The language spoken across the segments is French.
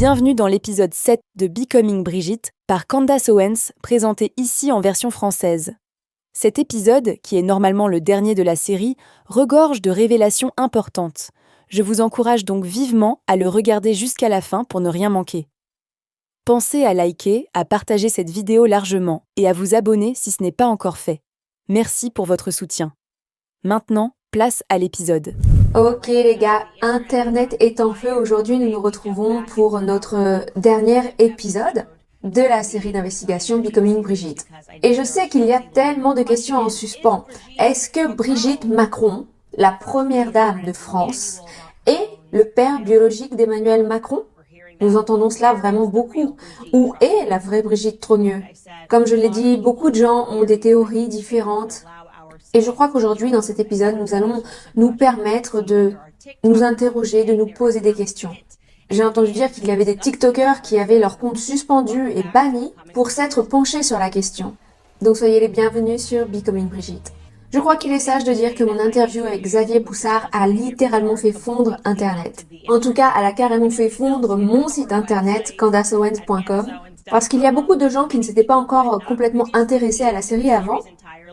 Bienvenue dans l'épisode 7 de Becoming Brigitte par Candace Owens, présenté ici en version française. Cet épisode, qui est normalement le dernier de la série, regorge de révélations importantes. Je vous encourage donc vivement à le regarder jusqu'à la fin pour ne rien manquer. Pensez à liker, à partager cette vidéo largement et à vous abonner si ce n'est pas encore fait. Merci pour votre soutien. Maintenant, place à l'épisode. Ok les gars, Internet est en feu. Aujourd'hui, nous nous retrouvons pour notre dernier épisode de la série d'investigation Becoming Brigitte. Et je sais qu'il y a tellement de questions en suspens. Est-ce que Brigitte Macron, la première dame de France, est le père biologique d'Emmanuel Macron? Nous entendons cela vraiment beaucoup. Où est la vraie Brigitte Trogneux? Comme je l'ai dit, beaucoup de gens ont des théories différentes. Et je crois qu'aujourd'hui, dans cet épisode, nous allons nous permettre de nous interroger, de nous poser des questions. J'ai entendu dire qu'il y avait des TikTokers qui avaient leur compte suspendu et banni pour s'être penchés sur la question. Donc soyez les bienvenus sur Becoming Brigitte. Je crois qu'il est sage de dire que mon interview avec Xavier Boussard a littéralement fait fondre Internet. En tout cas, elle a carrément fait fondre mon site internet, candaceowens.com, parce qu'il y a beaucoup de gens qui ne s'étaient pas encore complètement intéressés à la série avant.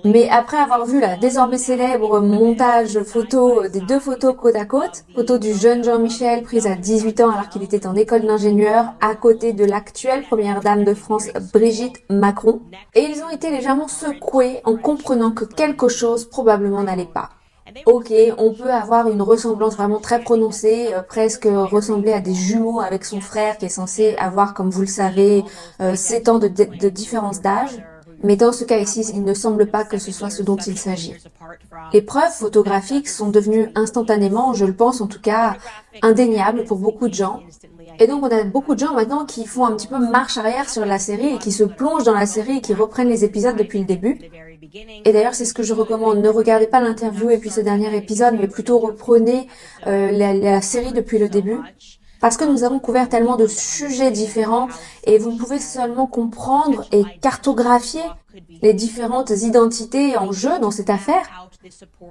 Mais après avoir vu la désormais célèbre montage photo des deux photos côte à côte, photo du jeune Jean-Michel prise à 18 ans alors qu'il était en école d'ingénieur, à côté de l'actuelle première dame de France Brigitte Macron, et ils ont été légèrement secoués en comprenant que quelque chose probablement n'allait pas. Ok, on peut avoir une ressemblance vraiment très prononcée, presque ressembler à des jumeaux avec son frère qui est censé avoir, comme vous le savez, 7 ans de différence d'âge. Mais dans ce cas ici, il ne semble pas que ce soit ce dont il s'agit. Les preuves photographiques sont devenues instantanément, je le pense en tout cas, indéniables pour beaucoup de gens. Et donc on a beaucoup de gens maintenant qui font un petit peu marche arrière sur la série et qui se plongent dans la série et qui reprennent les épisodes depuis le début. Et d'ailleurs c'est ce que je recommande, ne regardez pas l'interview et puis ce dernier épisode, mais plutôt reprenez la série depuis le début. Parce que nous avons couvert tellement de sujets différents et vous ne pouvez seulement comprendre et cartographier les différentes identités en jeu dans cette affaire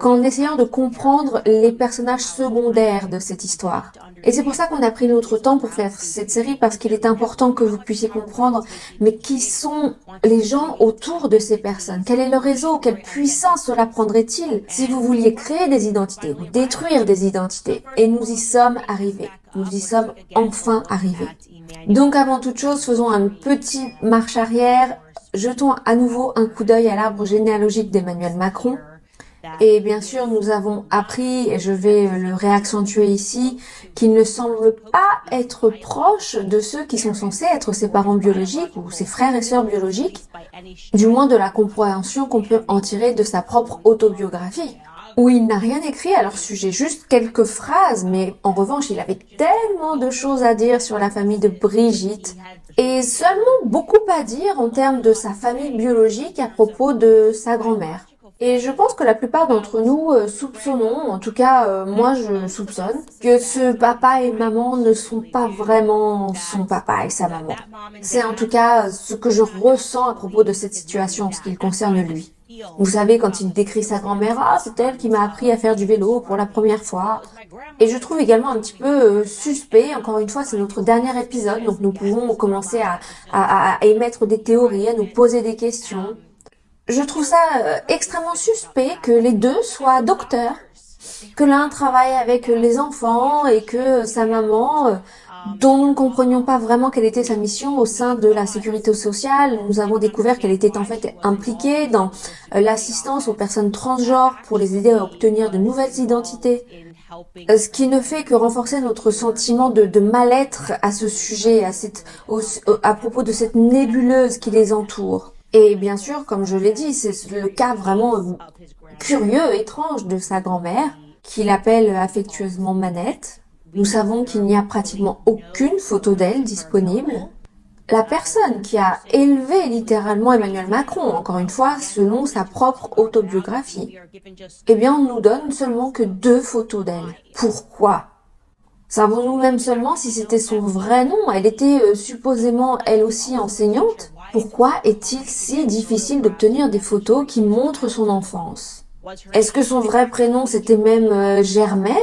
qu'en essayant de comprendre les personnages secondaires de cette histoire. Et c'est pour ça qu'on a pris notre temps pour faire cette série, parce qu'il est important que vous puissiez comprendre, mais qui sont les gens autour de ces personnes? Quel est leur réseau? Quelle puissance cela prendrait-il si vous vouliez créer des identités ou détruire des identités? Et nous y sommes arrivés. Nous y sommes enfin arrivés. Donc avant toute chose, faisons un petit marche arrière. Jetons à nouveau un coup d'œil à l'arbre généalogique d'Emmanuel Macron. Et bien sûr, nous avons appris, et je vais le réaccentuer ici, qu'il ne semble pas être proche de ceux qui sont censés être ses parents biologiques ou ses frères et sœurs biologiques, du moins de la compréhension qu'on peut en tirer de sa propre autobiographie, où il n'a rien écrit à leur sujet, juste quelques phrases, mais en revanche, il avait tellement de choses à dire sur la famille de Brigitte, et seulement beaucoup à dire en termes de sa famille biologique à propos de sa grand-mère. Et je pense que la plupart d'entre nous soupçonnons, en tout cas moi je soupçonne, que ce papa et maman ne sont pas vraiment son papa et sa maman. C'est en tout cas ce que je ressens à propos de cette situation en ce qui le concerne lui. Vous savez, quand il décrit sa grand-mère, « Ah, c'est elle qui m'a appris à faire du vélo pour la première fois ». Et je trouve également un petit peu suspect, encore une fois, c'est notre dernier épisode, donc nous pouvons commencer à émettre des théories, à nous poser des questions. Je trouve ça extrêmement suspect que les deux soient docteurs, que l'un travaille avec les enfants et que sa maman, dont nous ne comprenions pas vraiment quelle était sa mission au sein de la sécurité sociale, nous avons découvert qu'elle était en fait impliquée dans l'assistance aux personnes transgenres pour les aider à obtenir de nouvelles identités. Ce qui ne fait que renforcer notre sentiment de mal-être à ce sujet, à propos de cette nébuleuse qui les entoure. Et bien sûr, comme je l'ai dit, c'est le cas vraiment curieux, étrange de sa grand-mère, qu'il appelle affectueusement Manette. Nous savons qu'il n'y a pratiquement aucune photo d'elle disponible. La personne qui a élevé littéralement Emmanuel Macron, encore une fois, selon sa propre autobiographie, eh bien, on nous donne seulement que 2 photos d'elle. Pourquoi? Savons-nous même seulement si c'était son vrai nom? Elle était supposément elle aussi enseignante. Pourquoi est-il si difficile d'obtenir des photos qui montrent son enfance? Est-ce que son vrai prénom c'était même Germaine?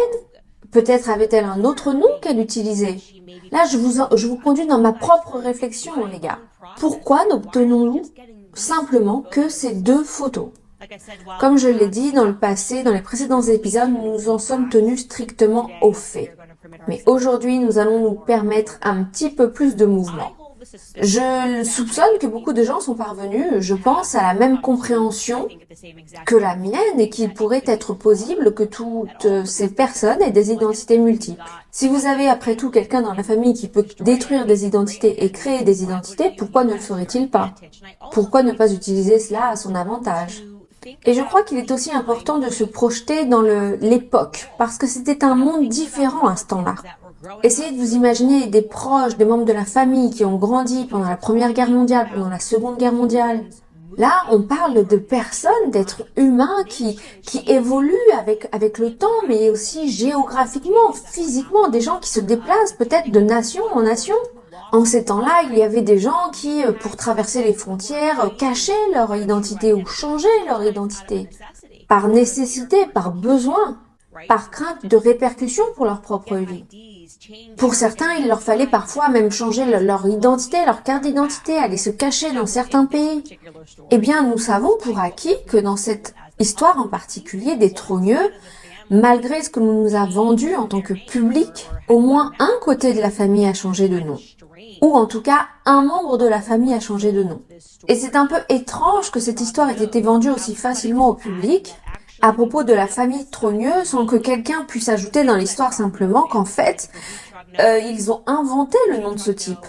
Peut-être avait-elle un autre nom qu'elle utilisait. Là, je vous conduis dans ma propre réflexion, les gars. Pourquoi n'obtenons-nous simplement que ces deux photos? Comme je l'ai dit dans le passé, dans les précédents épisodes, nous en sommes tenus strictement aux faits. Mais aujourd'hui, nous allons nous permettre un petit peu plus de mouvement. Je soupçonne que beaucoup de gens sont parvenus, je pense, à la même compréhension que la mienne et qu'il pourrait être possible que toutes ces personnes aient des identités multiples. Si vous avez après tout quelqu'un dans la famille qui peut détruire des identités et créer des identités, pourquoi ne le ferait-il pas? Pourquoi ne pas utiliser cela à son avantage? Et je crois qu'il est aussi important de se projeter dans l'époque, parce que c'était un monde différent à ce temps-là. Essayez de vous imaginer des proches, des membres de la famille qui ont grandi pendant la Première Guerre mondiale, pendant la Seconde Guerre mondiale. Là, on parle de personnes, d'êtres humains qui évoluent avec le temps, mais aussi géographiquement, physiquement, des gens qui se déplacent peut-être de nation en nation. En ces temps-là, il y avait des gens qui, pour traverser les frontières, cachaient leur identité ou changeaient leur identité. Par nécessité, par besoin, par crainte de répercussions pour leur propre vie. Pour certains, il leur fallait parfois même changer leur identité, leur carte d'identité, aller se cacher dans certains pays. Eh bien, nous savons pour acquis que dans cette histoire en particulier des trogneux, malgré ce que l'on nous a vendu en tant que public, au moins un côté de la famille a changé de nom. Ou en tout cas, un membre de la famille a changé de nom. Et c'est un peu étrange que cette histoire ait été vendue aussi facilement au public, à propos de la famille Trogneux, sans que quelqu'un puisse ajouter dans l'histoire simplement qu'en fait, ils ont inventé le nom de ce type.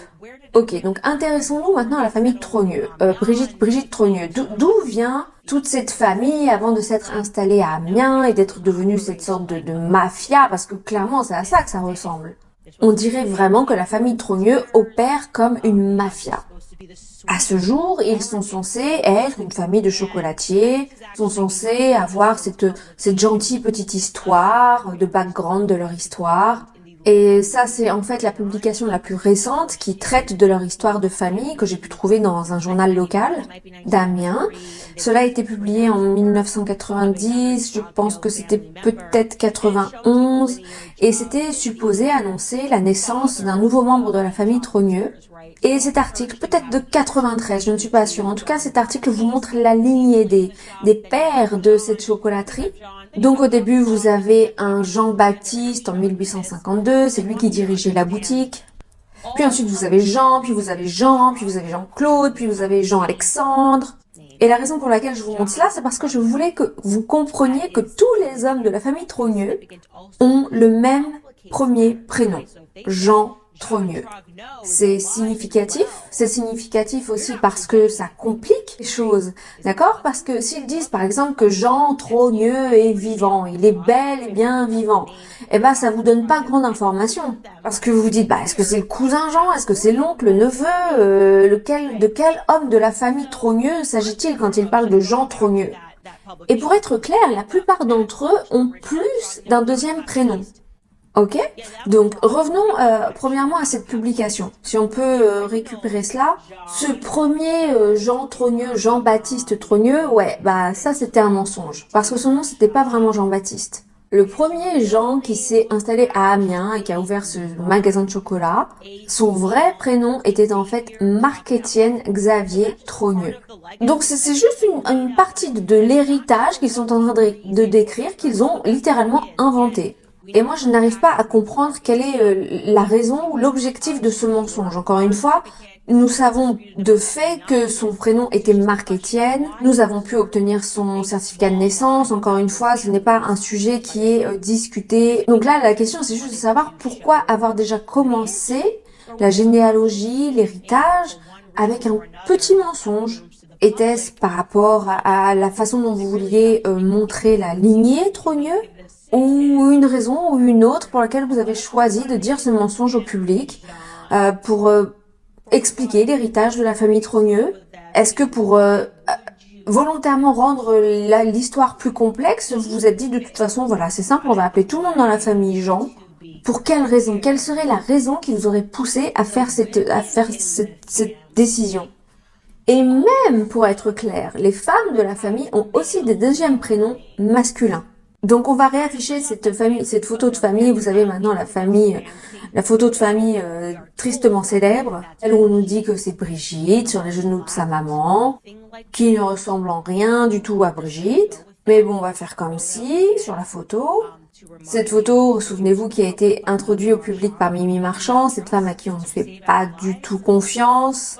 Ok, donc intéressons-nous maintenant à la famille Trogneux. Brigitte Trogneux, d'où vient toute cette famille avant de s'être installée à Amiens et d'être devenue cette sorte de mafia, parce que clairement c'est à ça que ça ressemble. On dirait vraiment que la famille Trogneux opère comme une mafia. À ce jour, ils sont censés être une famille de chocolatiers, sont censés avoir cette gentille petite histoire, de background de leur histoire. Et ça, c'est en fait la publication la plus récente qui traite de leur histoire de famille que j'ai pu trouver dans un journal local d'Amiens. Cela a été publié en 1990, je pense que c'était peut-être 91, et c'était supposé annoncer la naissance d'un nouveau membre de la famille Trogneux. Et cet article, peut-être de 93, je ne suis pas sûre. En tout cas, cet article vous montre la lignée des pères de cette chocolaterie. Donc au début, vous avez un Jean-Baptiste en 1852, c'est lui qui dirigeait la boutique. Puis ensuite, vous avez Jean, puis vous avez Jean, puis vous avez Jean-Claude, puis vous avez Jean-Alexandre. Et la raison pour laquelle je vous montre cela, c'est parce que je voulais que vous compreniez que tous les hommes de la famille Trogneux ont le même premier prénom, Jean Trogneux. C'est significatif aussi parce que ça complique les choses, d'accord? Parce que s'ils disent par exemple que Jean Trogneux est vivant, il est bel et bien vivant, eh ben ça vous donne pas grande information. Parce que vous vous dites, est-ce que c'est le cousin Jean? Est-ce que c'est l'oncle, le neveu? De quel homme de la famille Trogneux s'agit-il quand il parle de Jean Trogneux? Et pour être clair, la plupart d'entre eux ont plus d'un deuxième prénom. Ok? Donc revenons premièrement à cette publication. Si on peut récupérer cela, ce premier Jean Trogneux, Jean-Baptiste Trogneux, ça c'était un mensonge. Parce que son nom c'était pas vraiment Jean-Baptiste. Le premier Jean qui s'est installé à Amiens et qui a ouvert ce magasin de chocolat, son vrai prénom était en fait Marc-Étienne Xavier Trogneux. Donc c'est juste une partie de l'héritage qu'ils sont en train de décrire, qu'ils ont littéralement inventé. Et moi, je n'arrive pas à comprendre quelle est la raison ou l'objectif de ce mensonge. Encore une fois, nous savons de fait que son prénom était Marc-Étienne. Nous avons pu obtenir son certificat de naissance. Encore une fois, ce n'est pas un sujet qui est discuté. Donc là, la question, c'est juste de savoir pourquoi avoir déjà commencé la généalogie, l'héritage, avec un petit mensonge. Était-ce par rapport à la façon dont vous vouliez montrer la lignée Trogneux ? Ou une raison ou une autre pour laquelle vous avez choisi de dire ce mensonge au public pour expliquer l'héritage de la famille Trogneux? Est-ce que pour volontairement rendre l'histoire plus complexe, vous vous êtes dit de toute façon, voilà, c'est simple, on va appeler tout le monde dans la famille Jean. Pour quelle raison? Quelle serait la raison qui vous aurait poussé à faire cette décision? Et même, pour être clair, les femmes de la famille ont aussi des deuxièmes prénoms masculins. Donc on va réafficher cette photo de famille, vous savez maintenant la photo de famille tristement célèbre, celle où on nous dit que c'est Brigitte sur les genoux de sa maman, qui ne ressemble en rien du tout à Brigitte. Mais bon, on va faire comme si sur la photo. Cette photo, souvenez-vous, qui a été introduite au public par Mimi Marchand, cette femme à qui on ne fait pas du tout confiance.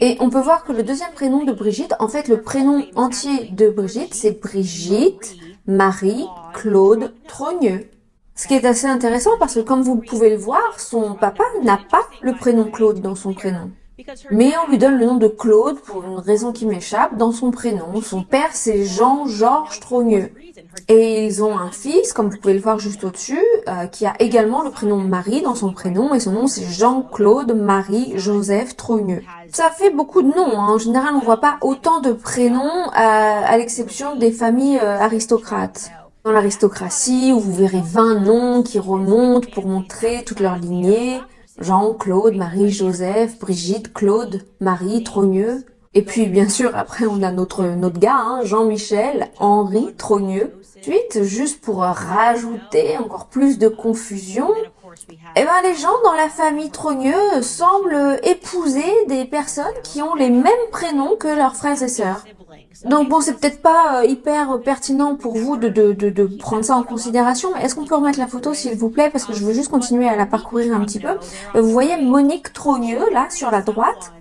Et on peut voir que le deuxième prénom de Brigitte, en fait, le prénom entier de Brigitte, c'est Brigitte Marie Claude Trogneux. Ce qui est assez intéressant parce que comme vous pouvez le voir, son papa n'a pas le prénom Claude dans son prénom. Mais on lui donne le nom de Claude pour une raison qui m'échappe dans son prénom. Son père, c'est Jean-Georges Trogneux. Et ils ont un fils, comme vous pouvez le voir juste au-dessus, qui a également le prénom Marie dans son prénom, et son nom c'est Jean-Claude Marie-Joseph Trogneux. Ça fait beaucoup de noms, hein. En général on voit pas autant de prénoms, à l'exception des familles aristocrates. Dans l'aristocratie, où vous verrez 20 noms qui remontent pour montrer toute leur lignée. Jean, Claude, Marie, Joseph, Brigitte, Claude, Marie, Trogneux. Et puis, bien sûr, après, on a notre gars, hein, Jean-Michel, Henri, Trogneux. Ensuite, juste pour rajouter encore plus de confusion, eh ben, les gens dans la famille Trogneux semblent épouser des personnes qui ont les mêmes prénoms que leurs frères et sœurs. Donc bon, c'est peut-être pas hyper pertinent pour vous de prendre ça en considération, mais est-ce qu'on peut remettre la photo s'il vous plaît, parce que je veux juste continuer à la parcourir un petit peu. Vous voyez Monique Trogneux, là, sur la droite,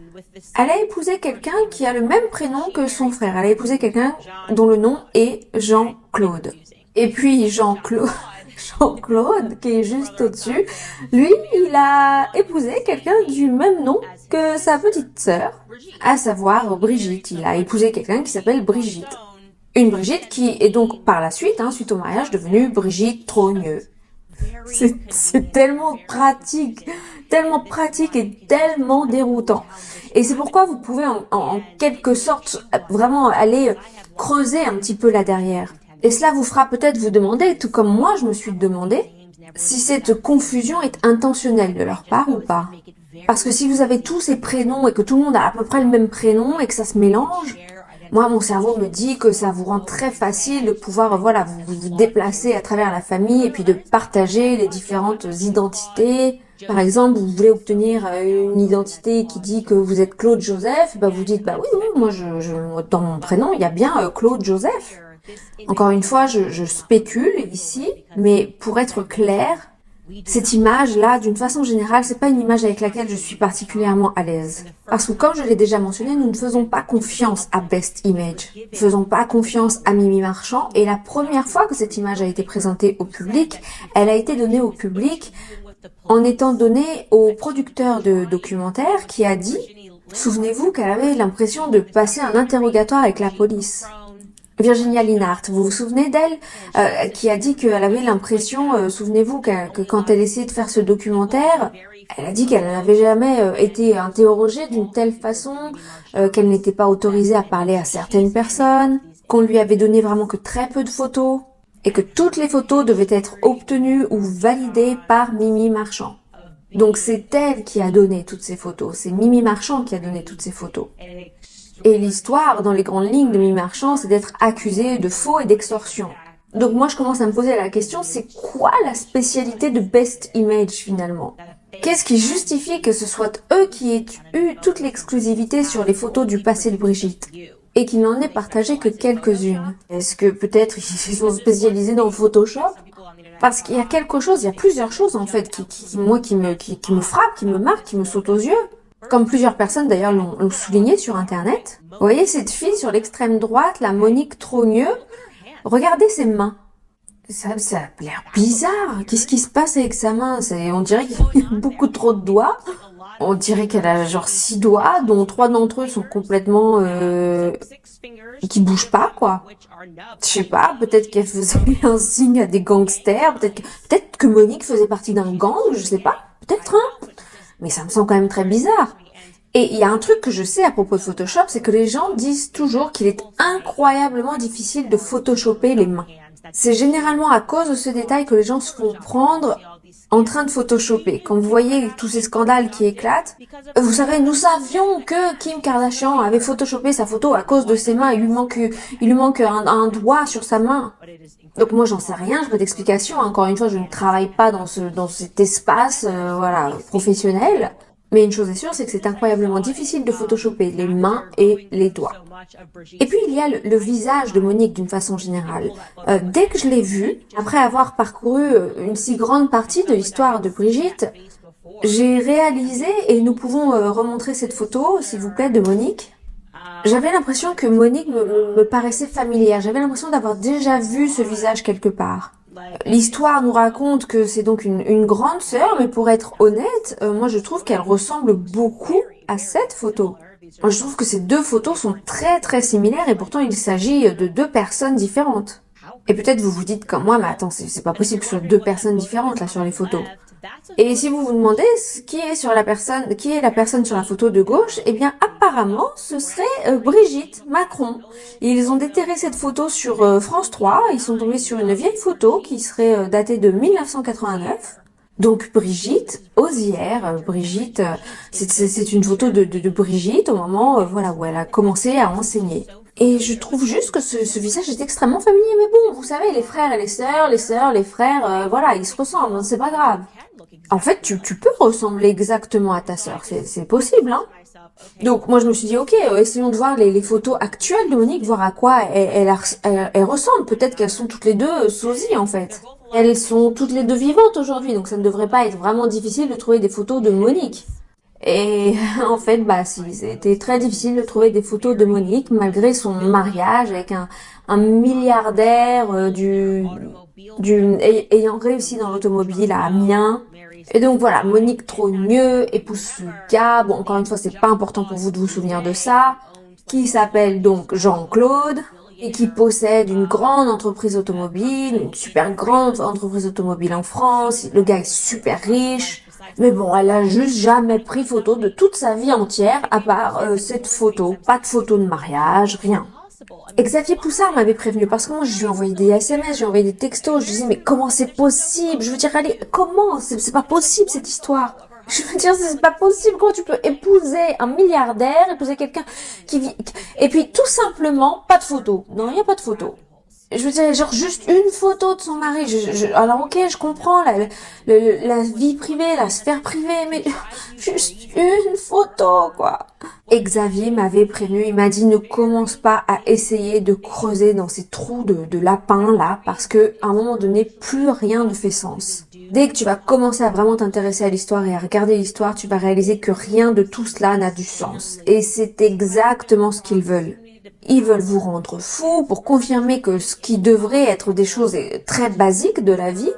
elle a épousé quelqu'un qui a le même prénom que son frère. Elle a épousé quelqu'un dont le nom est Jean-Claude. Et puis Jean-Claude, qui est juste au-dessus, lui, il a épousé quelqu'un du même nom que sa petite sœur, à savoir Brigitte. Il a épousé quelqu'un qui s'appelle Brigitte. Une Brigitte qui est donc par la suite, suite au mariage, devenue Brigitte Trogneux. C'est tellement pratique et tellement déroutant. Et c'est pourquoi vous pouvez en quelque sorte vraiment aller creuser un petit peu là derrière. Et cela vous fera peut-être vous demander, tout comme moi je me suis demandé, si cette confusion est intentionnelle de leur part ou pas. Parce que si vous avez tous ces prénoms et que tout le monde a à peu près le même prénom et que ça se mélange, moi mon cerveau me dit que ça vous rend très facile de pouvoir vous déplacer à travers la famille et puis de partager les différentes identités. Par exemple, vous voulez obtenir une identité qui dit que vous êtes Claude Joseph, vous dites oui, moi dans mon prénom il y a bien Claude Joseph. Encore une fois, je spécule ici, mais pour être clair, cette image-là, d'une façon générale, c'est pas une image avec laquelle je suis particulièrement à l'aise. Parce que comme je l'ai déjà mentionné, nous ne faisons pas confiance à Best Image. Nous ne faisons pas confiance à Mimi Marchand, et la première fois que cette image a été présentée au public, elle a été donnée au public en étant donnée au producteur de documentaire qui a dit, souvenez-vous qu'elle avait l'impression de passer un interrogatoire avec la police. Virginia Linhart, vous vous souvenez d'elle, qui a dit qu'elle avait l'impression, souvenez-vous que quand elle essayait de faire ce documentaire, elle a dit qu'elle n'avait jamais été interrogée d'une telle façon, qu'elle n'était pas autorisée à parler à certaines personnes, qu'on lui avait donné vraiment que très peu de photos, et que toutes les photos devaient être obtenues ou validées par Mimi Marchand. Donc c'est elle qui a donné toutes ces photos, c'est Mimi Marchand qui a donné toutes ces photos. Et l'histoire, dans les grandes lignes de Mimi Marchand, c'est d'être accusée de faux et d'extorsion. Donc moi, je commence à me poser la question, c'est quoi la spécialité de Best Image finalement? Qu'est-ce qui justifie que ce soit eux qui aient eu toute l'exclusivité sur les photos du passé de Brigitte et qu'il n'en ait partagé que quelques-unes? Est-ce que peut-être ils sont spécialisés dans Photoshop? Parce qu'il y a quelque chose, il y a plusieurs choses en fait qui me frappent, qui me marquent, qui me sautent aux yeux. Comme plusieurs personnes d'ailleurs l'ont souligné sur internet. Vous voyez cette fille sur l'extrême droite, la Monique Trogneux, regardez ses mains. Ça a l'air bizarre. Qu'est-ce qui se passe avec sa main? On dirait qu'il y a beaucoup trop de doigts. On dirait qu'elle a genre 6 doigts, dont 3 d'entre eux sont complètement qui bougent pas, quoi. Je sais pas, peut-être qu'elle faisait un signe à des gangsters, peut-être que Monique faisait partie d'un gang, je sais pas. Peut-être, mais ça me semble quand même très bizarre. Et il y a un truc que je sais à propos de Photoshop, c'est que les gens disent toujours qu'il est incroyablement difficile de photoshopper les mains. C'est généralement à cause de ce détail que les gens se font prendre en train de photoshopper. Quand vous voyez tous ces scandales qui éclatent, vous savez, nous savions que Kim Kardashian avait photoshopé sa photo à cause de ses mains. Il lui manque un doigt sur sa main. Donc moi j'en sais rien, je veux d'explications. Encore une fois, je ne travaille pas dans cet espace, voilà, professionnel. Mais une chose est sûre, c'est que c'est incroyablement difficile de photoshopper les mains et les doigts. Et puis il y a le visage de Monique d'une façon générale. Dès que je l'ai vue, après avoir parcouru une si grande partie de l'histoire de Brigitte, j'ai réalisé, et nous pouvons remontrer cette photo, s'il vous plaît, de Monique. J'avais l'impression que Monique me paraissait familière. J'avais l'impression d'avoir déjà vu ce visage quelque part. L'histoire nous raconte que c'est donc une grande sœur, mais pour être honnête, moi je trouve qu'elle ressemble beaucoup à cette photo. Moi je trouve que ces deux photos sont très très similaires et pourtant il s'agit de deux personnes différentes. Et peut-être vous vous dites comme moi, mais attends, c'est pas possible que ce soit deux personnes différentes là sur les photos. Et si vous vous demandez qui est la personne sur la photo de gauche, eh bien apparemment ce serait Brigitte Macron. Ils ont déterré cette photo sur France 3, ils sont tombés sur une vieille photo qui serait datée de 1989. Donc Brigitte Ozière, Brigitte, c'est une photo de Brigitte au moment voilà où elle a commencé à enseigner. Et je trouve juste que ce visage est extrêmement familier, mais bon, vous savez, les frères et les sœurs, les frères, voilà, ils se ressemblent, hein, c'est pas grave. En fait, tu peux ressembler exactement à ta sœur, c'est possible, hein. Donc moi je me suis dit, ok, essayons de voir les photos actuelles de Monique, voir à quoi elle ressemble. Peut-être qu'elles sont toutes les deux sosies en fait. Elles sont toutes les deux vivantes aujourd'hui, donc ça ne devrait pas être vraiment difficile de trouver des photos de Monique. Et en fait, bah si, c'était très difficile de trouver des photos de Monique malgré son mariage avec un milliardaire ayant réussi dans l'automobile à Amiens. Et donc voilà, Monique Trogneux épouse ce gars, bon encore une fois c'est pas important pour vous de vous souvenir de ça, qui s'appelle donc Jean-Claude et qui possède une grande entreprise automobile, une super grande entreprise automobile en France, le gars est super riche. Mais bon, elle a juste jamais pris photo de toute sa vie entière, à part cette photo. Pas de photo de mariage, rien. Et Xavier Poussard m'avait prévenu, parce que moi je lui ai envoyé des SMS, je lui ai envoyé des textos, je disais mais comment c'est possible? Je veux dire, allez, comment? C'est pas possible cette histoire. Je veux dire, c'est pas possible. Comment tu peux épouser un milliardaire, épouser quelqu'un qui vit... Et puis tout simplement, pas de photo. Non, il n'y a pas de photo. Je veux dire, genre juste une photo de son mari. Alors ok, je comprends la vie privée, la sphère privée, mais juste une photo, quoi. Et Xavier m'avait prévenu, il m'a dit ne commence pas à essayer de creuser dans ces trous de lapin là, parce que à un moment donné, plus rien ne fait sens. Dès que tu vas commencer à vraiment t'intéresser à l'histoire et à regarder l'histoire, tu vas réaliser que rien de tout cela n'a du sens. Et c'est exactement ce qu'ils veulent. Ils veulent vous rendre fou pour confirmer que ce qui devrait être des choses très basiques de la vie,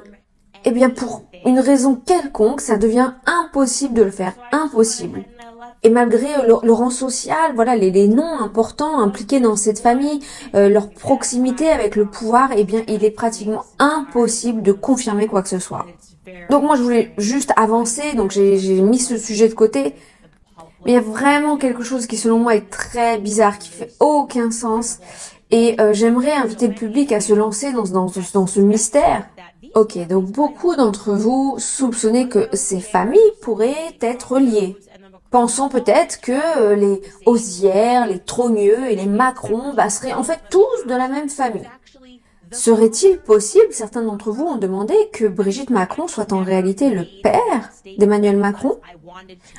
eh bien pour une raison quelconque, ça devient impossible de le faire, impossible. Et malgré le rang social, voilà, les noms importants impliqués dans cette famille, leur proximité avec le pouvoir, eh bien il est pratiquement impossible de confirmer quoi que ce soit. Donc moi je voulais juste avancer, donc j'ai mis ce sujet de côté. Mais il y a vraiment quelque chose qui, selon moi, est très bizarre, qui fait aucun sens. Et j'aimerais inviter le public à se lancer dans ce mystère. Ok, donc beaucoup d'entre vous soupçonnez que ces familles pourraient être liées. Pensons peut-être que les Ozières, les Trogneux et les Macron seraient en fait tous de la même famille. Serait-il possible, certains d'entre vous ont demandé, que Brigitte Macron soit en réalité le père d'Emmanuel Macron?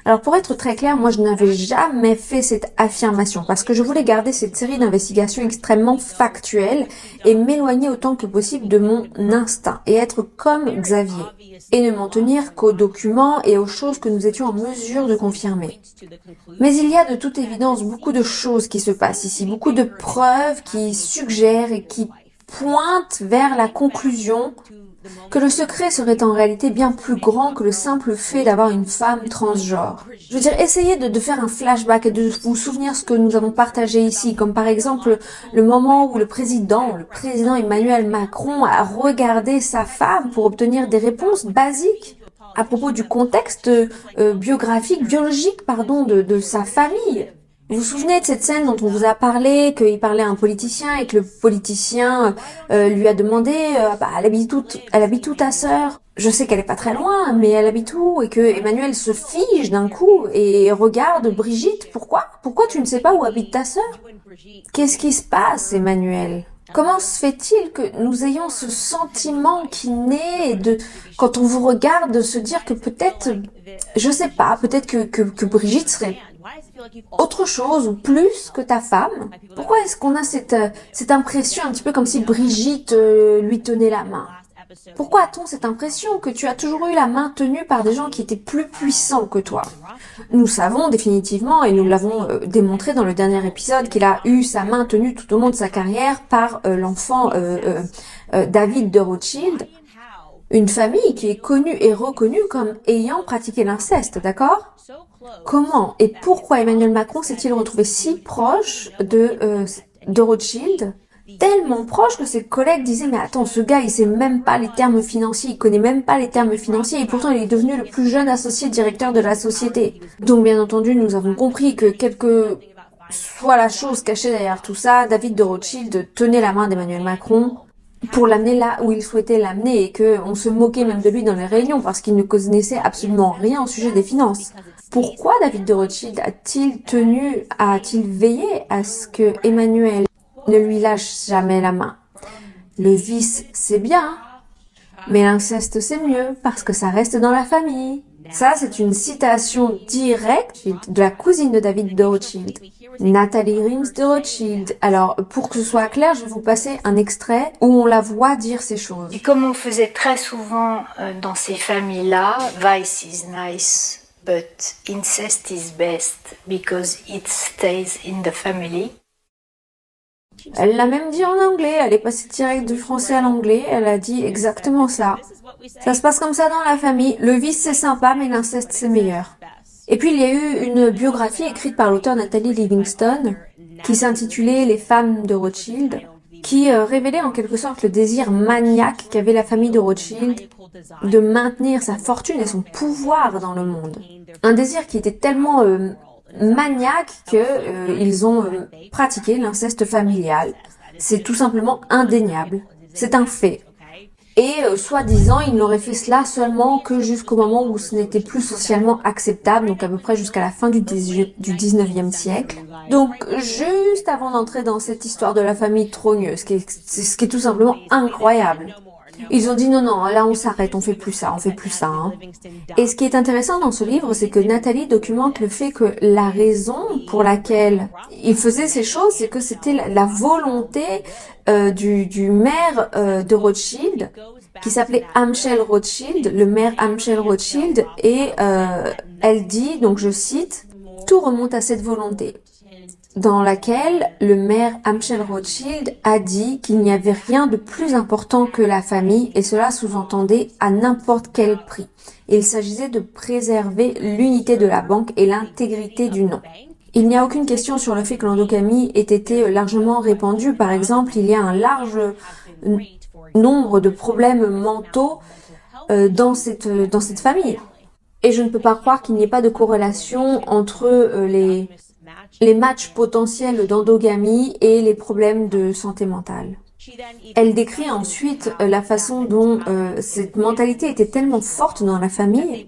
Alors pour être très clair, moi je n'avais jamais fait cette affirmation parce que je voulais garder cette série d'investigations extrêmement factuelles et m'éloigner autant que possible de mon instinct et être comme Xavier et ne m'en tenir qu'aux documents et aux choses que nous étions en mesure de confirmer. Mais il y a de toute évidence beaucoup de choses qui se passent ici, beaucoup de preuves qui suggèrent et qui pointe vers la conclusion que le secret serait en réalité bien plus grand que le simple fait d'avoir une femme transgenre. Je veux dire, essayez de faire un flashback et de vous souvenir ce que nous avons partagé ici, comme par exemple le moment où le président Emmanuel Macron a regardé sa femme pour obtenir des réponses basiques à propos du contexte biologique, de sa famille. Vous vous souvenez de cette scène dont on vous a parlé, qu'il parlait à un politicien et que le politicien lui a demandé, bah, elle habite où ta sœur? Je sais qu'elle est pas très loin, mais elle habite où? Et que Emmanuel se fige d'un coup et regarde Brigitte. Pourquoi? Pourquoi tu ne sais pas où habite ta sœur? Qu'est-ce qui se passe, Emmanuel? Comment se fait-il que nous ayons ce sentiment qui naît quand on vous regarde, de se dire que peut-être, je sais pas, peut-être que Brigitte serait autre chose ou plus que ta femme? Pourquoi est-ce qu'on a cette impression un petit peu comme si Brigitte lui tenait la main? Pourquoi a-t-on cette impression que tu as toujours eu la main tenue par des gens qui étaient plus puissants que toi? Nous savons définitivement, et nous l'avons démontré dans le dernier épisode, qu'il a eu sa main tenue tout au long de sa carrière par l'enfant David de Rothschild, une famille qui est connue et reconnue comme ayant pratiqué l'inceste, d'accord? Comment et pourquoi Emmanuel Macron s'est-il retrouvé si proche de Rothschild? Tellement proche que ses collègues disaient mais attends, ce gars il sait même pas les termes financiers, il connaît même pas les termes financiers et pourtant il est devenu le plus jeune associé directeur de la société. Donc bien entendu nous avons compris que quelle que soit la chose cachée derrière tout ça, David de Rothschild tenait la main d'Emmanuel Macron pour l'amener là où il souhaitait l'amener et que on se moquait même de lui dans les réunions parce qu'il ne connaissait absolument rien au sujet des finances. Pourquoi David de Rothschild a-t-il veillé à ce que Emmanuel ne lui lâche jamais la main? Le vice, c'est bien, mais l'inceste, c'est mieux parce que ça reste dans la famille. Ça, c'est une citation directe de la cousine de David de Rothschild, Nathalie Rims de Rothschild. Alors, pour que ce soit clair, je vais vous passer un extrait où on la voit dire ces choses. Et comme on faisait très souvent dans ces familles-là, vice is nice, but incest is best because it stays in the family. Elle l'a même dit en anglais, elle est passée direct du français à l'anglais, elle a dit exactement ça. Ça se passe comme ça dans la famille, le vice c'est sympa mais l'inceste c'est meilleur. Et puis il y a eu une biographie écrite par l'auteur Nathalie Livingstone qui s'intitulait Les femmes de Rothschild, qui révélait en quelque sorte le désir maniaque qu'avait la famille de Rothschild de maintenir sa fortune et son pouvoir dans le monde. Un désir qui était tellement maniaque que ils ont pratiqué l'inceste familial. C'est tout simplement indéniable. C'est un fait. Et soi-disant, ils n'auraient fait cela seulement que jusqu'au moment où ce n'était plus socialement acceptable, donc à peu près jusqu'à la fin du 19e siècle. Donc juste avant d'entrer dans cette histoire de la famille trogneuse, ce qui est tout simplement incroyable. Ils ont dit non, là on s'arrête, on fait plus ça. Hein. Et ce qui est intéressant dans ce livre, c'est que Nathalie documente le fait que la raison pour laquelle il faisait ces choses, c'est que c'était la volonté du maire de Rothschild, qui s'appelait Amschel Rothschild, le maire Amschel Rothschild, et elle dit, donc je cite, « Tout remonte à cette volonté » dans laquelle le maire Amschel Rothschild a dit qu'il n'y avait rien de plus important que la famille, et cela sous-entendait à n'importe quel prix. Il s'agissait de préserver l'unité de la banque et l'intégrité du nom. Il n'y a aucune question sur le fait que l'endogamie ait été largement répandue. Par exemple, il y a un large nombre de problèmes mentaux dans cette famille. Et je ne peux pas croire qu'il n'y ait pas de corrélation entre les matchs potentiels d'endogamie et les problèmes de santé mentale. Elle décrit ensuite la façon dont cette mentalité était tellement forte dans la famille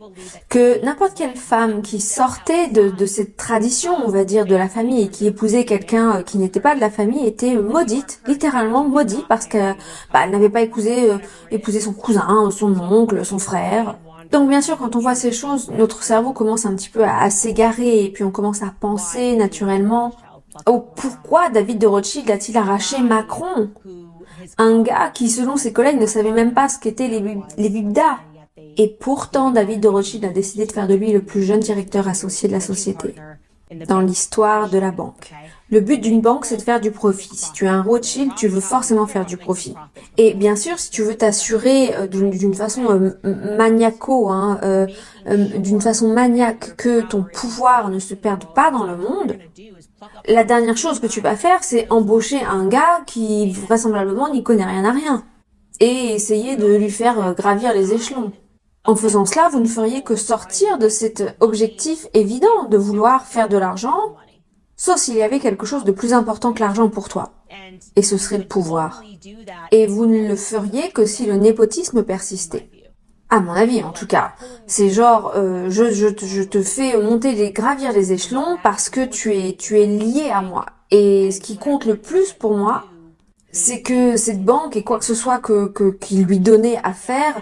que n'importe quelle femme qui sortait de cette tradition, on va dire, de la famille et qui épousait quelqu'un qui n'était pas de la famille était maudite, littéralement maudite, parce que elle n'avait pas épousé son cousin, son oncle, son frère. Donc bien sûr, quand on voit ces choses, notre cerveau commence un petit peu à s'égarer et puis on commence à penser naturellement pourquoi David de Rothschild a-t-il arraché Macron, un gars qui, selon ses collègues, ne savait même pas ce qu'étaient les bidas. Et pourtant, David de Rothschild a décidé de faire de lui le plus jeune directeur associé de la société dans l'histoire de la banque. Le but d'une banque, c'est de faire du profit. Si tu es un Rothschild, tu veux forcément faire du profit. Et bien sûr, si tu veux t'assurer d'une façon d'une façon maniaque que ton pouvoir ne se perde pas dans le monde, la dernière chose que tu vas faire, c'est embaucher un gars qui vraisemblablement n'y connaît rien à rien et essayer de lui faire gravir les échelons. En faisant cela, vous ne feriez que sortir de cet objectif évident de vouloir faire de l'argent Sauf s'il y avait quelque chose de plus important que l'argent pour toi. Et ce serait le pouvoir. Et vous ne le feriez que si le népotisme persistait. À mon avis, en tout cas. C'est genre, je te fais gravir les échelons parce que tu es lié à moi. Et ce qui compte le plus pour moi, c'est que cette banque et quoi que ce soit qu'il lui donnait à faire,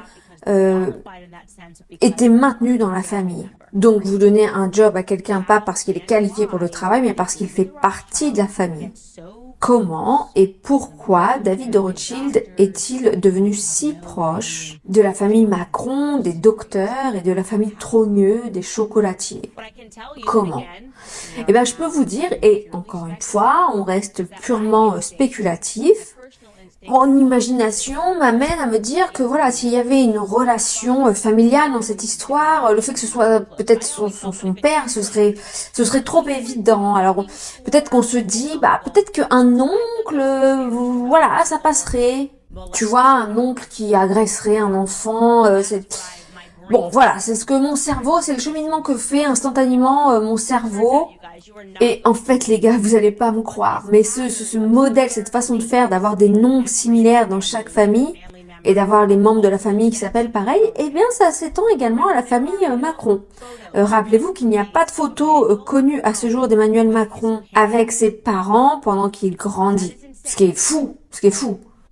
était maintenu dans la famille. Donc vous donnez un job à quelqu'un pas parce qu'il est qualifié pour le travail, mais parce qu'il fait partie de la famille. Comment et pourquoi David de Rothschild est-il devenu si proche de la famille Macron, des docteurs et de la famille Trogneux, des chocolatiers? Comment? Eh bien, je peux vous dire, et encore une fois, on reste purement spéculatif. Mon imagination m'amène à me dire que voilà, s'il y avait une relation familiale dans cette histoire, le fait que ce soit peut-être son père, ce serait trop évident. Alors peut-être qu'on se dit, peut-être qu'un oncle, voilà, ça passerait. Tu vois, un oncle qui agresserait un enfant, bon, voilà, c'est ce que mon cerveau, c'est le cheminement que fait instantanément mon cerveau. Et en fait, les gars, vous allez pas me croire, mais ce modèle, cette façon de faire, d'avoir des noms similaires dans chaque famille, et d'avoir les membres de la famille qui s'appellent pareil, eh bien, ça s'étend également à la famille Macron. Rappelez-vous qu'il n'y a pas de photo connue à ce jour d'Emmanuel Macron avec ses parents pendant qu'il grandit. Ce qui est fou.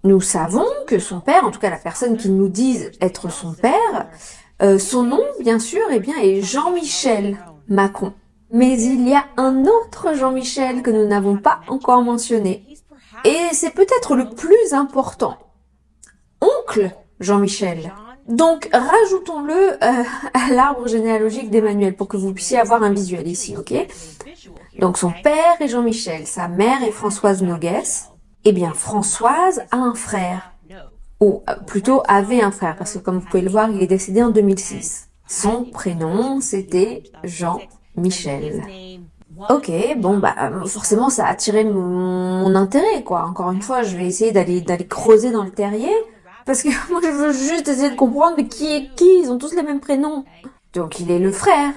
Nous savons que son père, en tout cas la personne qui nous dit être son père, son nom, bien sûr, est Jean-Michel Macron. Mais il y a un autre Jean-Michel que nous n'avons pas encore mentionné. Et c'est peut-être le plus important. Oncle Jean-Michel. Donc, rajoutons-le à l'arbre généalogique d'Emmanuel pour que vous puissiez avoir un visuel ici, ok? Donc, son père est Jean-Michel, sa mère est Françoise Noguès. Eh bien, Françoise a un frère. Ou plutôt avait un frère, parce que comme vous pouvez le voir, il est décédé en 2006. Son prénom, c'était Jean-Michel. Ok, bon forcément ça a attiré mon intérêt quoi. Encore une fois, je vais essayer d'aller creuser dans le terrier parce que moi je veux juste essayer de comprendre mais qui est qui, ils ont tous les mêmes prénoms. Donc il est le frère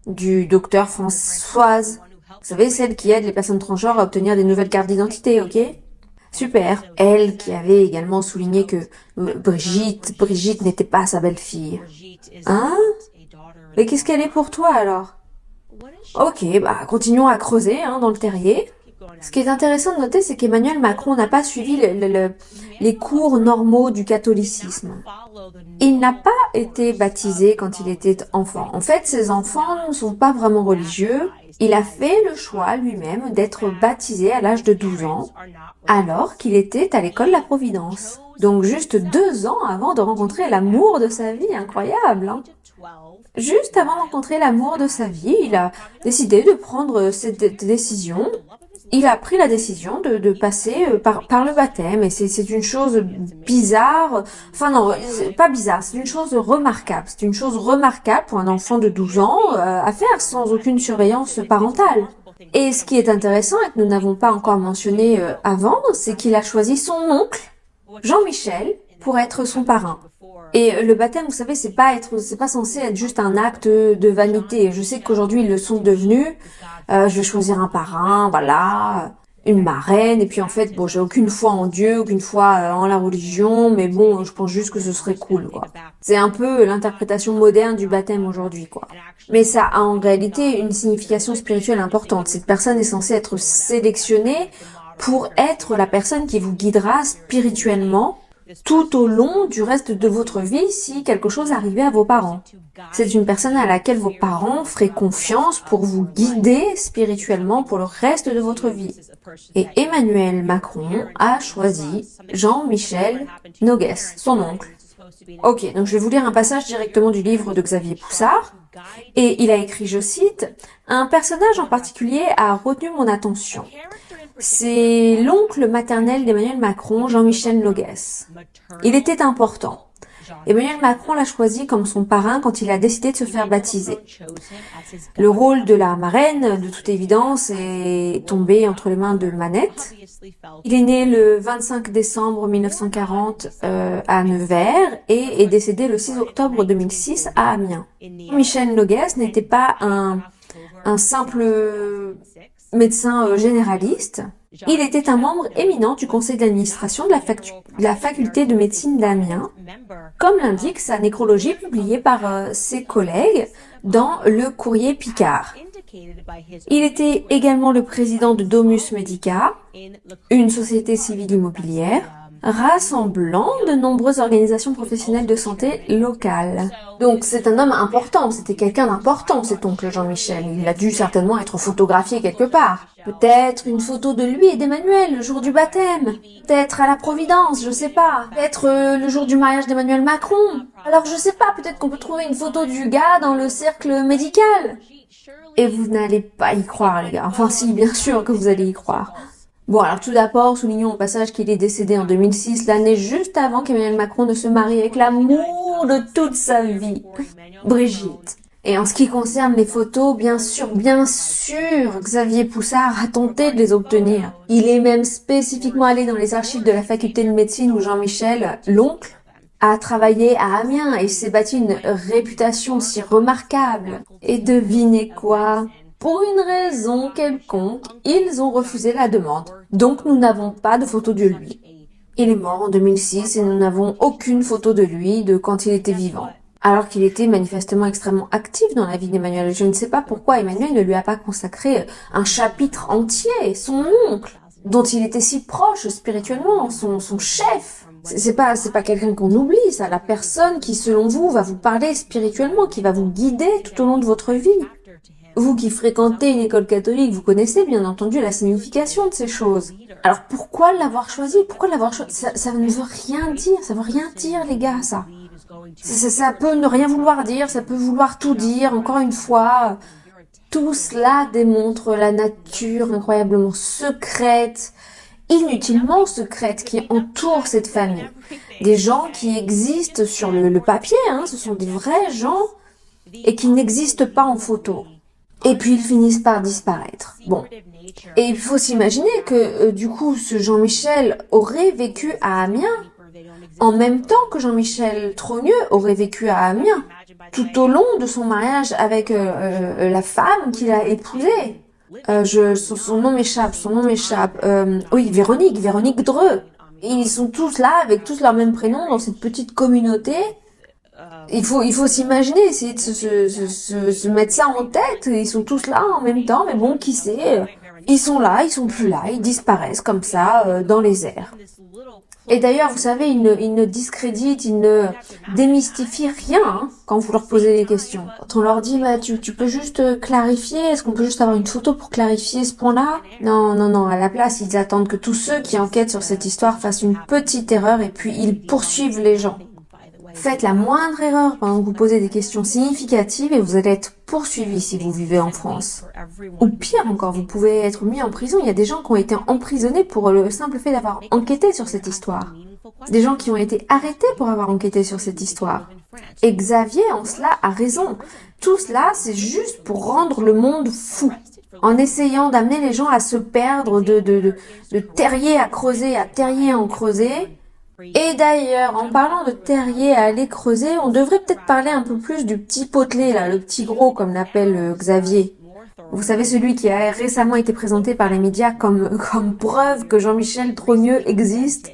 du docteur Françoise. Vous savez, celle qui aide les personnes transgenres à obtenir des nouvelles cartes d'identité, ok? Super. Elle qui avait également souligné que Brigitte n'était pas sa belle-fille. Hein? Mais qu'est-ce qu'elle est pour toi alors? Ok, continuons à creuser dans le terrier. Ce qui est intéressant de noter, c'est qu'Emmanuel Macron n'a pas suivi les cours normaux du catholicisme. Il n'a pas été baptisé quand il était enfant. En fait, ses enfants ne sont pas vraiment religieux. Il a fait le choix lui-même d'être baptisé à l'âge de 12 ans, alors qu'il était à l'école La Providence. Donc juste 2 ans avant de rencontrer l'amour de sa vie, incroyable, hein. Juste avant de rencontrer l'amour de sa vie, il a décidé de prendre cette décision. Il a pris la décision de passer par le baptême. Et c'est une chose bizarre. Enfin non, pas bizarre, c'est une chose remarquable. C'est une chose remarquable pour un enfant de 12 ans à faire sans aucune surveillance parentale. Et ce qui est intéressant et que nous n'avons pas encore mentionné avant, c'est qu'il a choisi son oncle, Jean-Michel, pour être son parrain. Et le baptême, vous savez, c'est pas censé être juste un acte de vanité. Je sais qu'aujourd'hui ils le sont devenus. Je vais choisir un parrain, voilà, une marraine. Et puis en fait, bon, j'ai aucune foi en Dieu, aucune foi en la religion, mais bon, je pense juste que ce serait cool, quoi. C'est un peu l'interprétation moderne du baptême aujourd'hui, quoi. Mais ça a en réalité une signification spirituelle importante. Cette personne est censée être sélectionnée pour être la personne qui vous guidera spirituellement tout au long du reste de votre vie si quelque chose arrivait à vos parents. C'est une personne à laquelle vos parents feraient confiance pour vous guider spirituellement pour le reste de votre vie. Et Emmanuel Macron a choisi Jean-Michel Noguès, son oncle. Ok, donc je vais vous lire un passage directement du livre de Xavier Poussard. Et il a écrit, je cite, « Un personnage en particulier a retenu mon attention. C'est l'oncle maternel d'Emmanuel Macron, Jean-Michel Noguès. Il était important. Emmanuel Macron l'a choisi comme son parrain quand il a décidé de se faire baptiser. Le rôle de la marraine, de toute évidence, est tombé entre les mains de Manette. Il est né le 25 décembre 1940 à Nevers et est décédé le 6 octobre 2006 à Amiens. Michel Noguès n'était pas un simple médecin généraliste. Il était un membre éminent du conseil d'administration de la faculté de médecine d'Amiens, comme l'indique sa nécrologie publiée par ses collègues dans le Courrier Picard. Il était également le président de Domus Medica, une société civile immobilière, rassemblant de nombreuses organisations professionnelles de santé locales. Donc c'est un homme important, c'était quelqu'un d'important cet oncle Jean-Michel. Il a dû certainement être photographié quelque part. Peut-être une photo de lui et d'Emmanuel le jour du baptême. Peut-être à la Providence, je sais pas. Peut-être le jour du mariage d'Emmanuel Macron. Alors je sais pas, peut-être qu'on peut trouver une photo du gars dans le cercle médical. Et vous n'allez pas y croire les gars. Enfin si, bien sûr que vous allez y croire. Bon, alors tout d'abord, soulignons au passage qu'il est décédé en 2006, l'année juste avant qu'Emmanuel Macron ne se marie avec l'amour de toute sa vie, Brigitte. Et en ce qui concerne les photos, bien sûr, Xavier Poussard a tenté de les obtenir. Il est même spécifiquement allé dans les archives de la faculté de médecine où Jean-Michel, l'oncle, a travaillé à Amiens et s'est bâti une réputation si remarquable. Et devinez quoi ? Pour une raison quelconque, ils ont refusé la demande. Donc nous n'avons pas de photo de lui. Il est mort en 2006 et nous n'avons aucune photo de lui de quand il était vivant. Alors qu'il était manifestement extrêmement actif dans la vie d'Emmanuel. Je ne sais pas pourquoi Emmanuel ne lui a pas consacré un chapitre entier, son oncle, dont il était si proche spirituellement, son chef. C'est pas quelqu'un qu'on oublie, ça, la personne qui, selon vous, va vous parler spirituellement, qui va vous guider tout au long de votre vie. Vous qui fréquentez une école catholique, vous connaissez bien entendu la signification de ces choses. Alors pourquoi l'avoir choisi ? Ça ne veut rien dire, ça veut rien dire les gars, ça. Ça peut ne rien vouloir dire, ça peut vouloir tout dire, encore une fois. Tout cela démontre la nature incroyablement secrète, inutilement secrète qui entoure cette famille. Des gens qui existent sur le papier, ce sont des vrais gens et qui n'existent pas en photo. Et puis ils finissent par disparaître. Bon. Et il faut s'imaginer que du coup ce Jean-Michel aurait vécu à Amiens en même temps que Jean-Michel Trogneux aurait vécu à Amiens tout au long de son mariage avec la femme qu'il a épousée. Son nom m'échappe. Oui, Véronique Dreux. Et ils sont tous là avec tous leurs mêmes prénoms dans cette petite communauté. Il faut s'imaginer, essayer de se mettre ça en tête. Ils sont tous là en même temps, mais bon, qui sait, ils sont là, ils sont plus là, ils disparaissent comme ça dans les airs. Et d'ailleurs, vous savez, ils ne discréditent, ils ne démystifient rien quand vous leur posez des questions. Quand on leur dit, tu peux juste clarifier, est-ce qu'on peut juste avoir une photo pour clarifier ce point-là ? Non, à la place, ils attendent que tous ceux qui enquêtent sur cette histoire fassent une petite erreur et puis ils poursuivent les gens. Faites la moindre erreur pendant que vous posez des questions significatives et vous allez être poursuivi si vous vivez en France. Ou pire encore, vous pouvez être mis en prison. Il y a des gens qui ont été emprisonnés pour le simple fait d'avoir enquêté sur cette histoire. Des gens qui ont été arrêtés pour avoir enquêté sur cette histoire. Et Xavier, en cela, a raison. Tout cela, c'est juste pour rendre le monde fou. En essayant d'amener les gens à se perdre de terrier à creuser à terrier en creuser. Et d'ailleurs, en parlant de terrier à aller creuser, on devrait peut-être parler un peu plus du petit potelet, là, le petit gros, comme l'appelle Xavier. Vous savez, celui qui a récemment été présenté par les médias comme preuve que Jean-Michel Trogneux existe.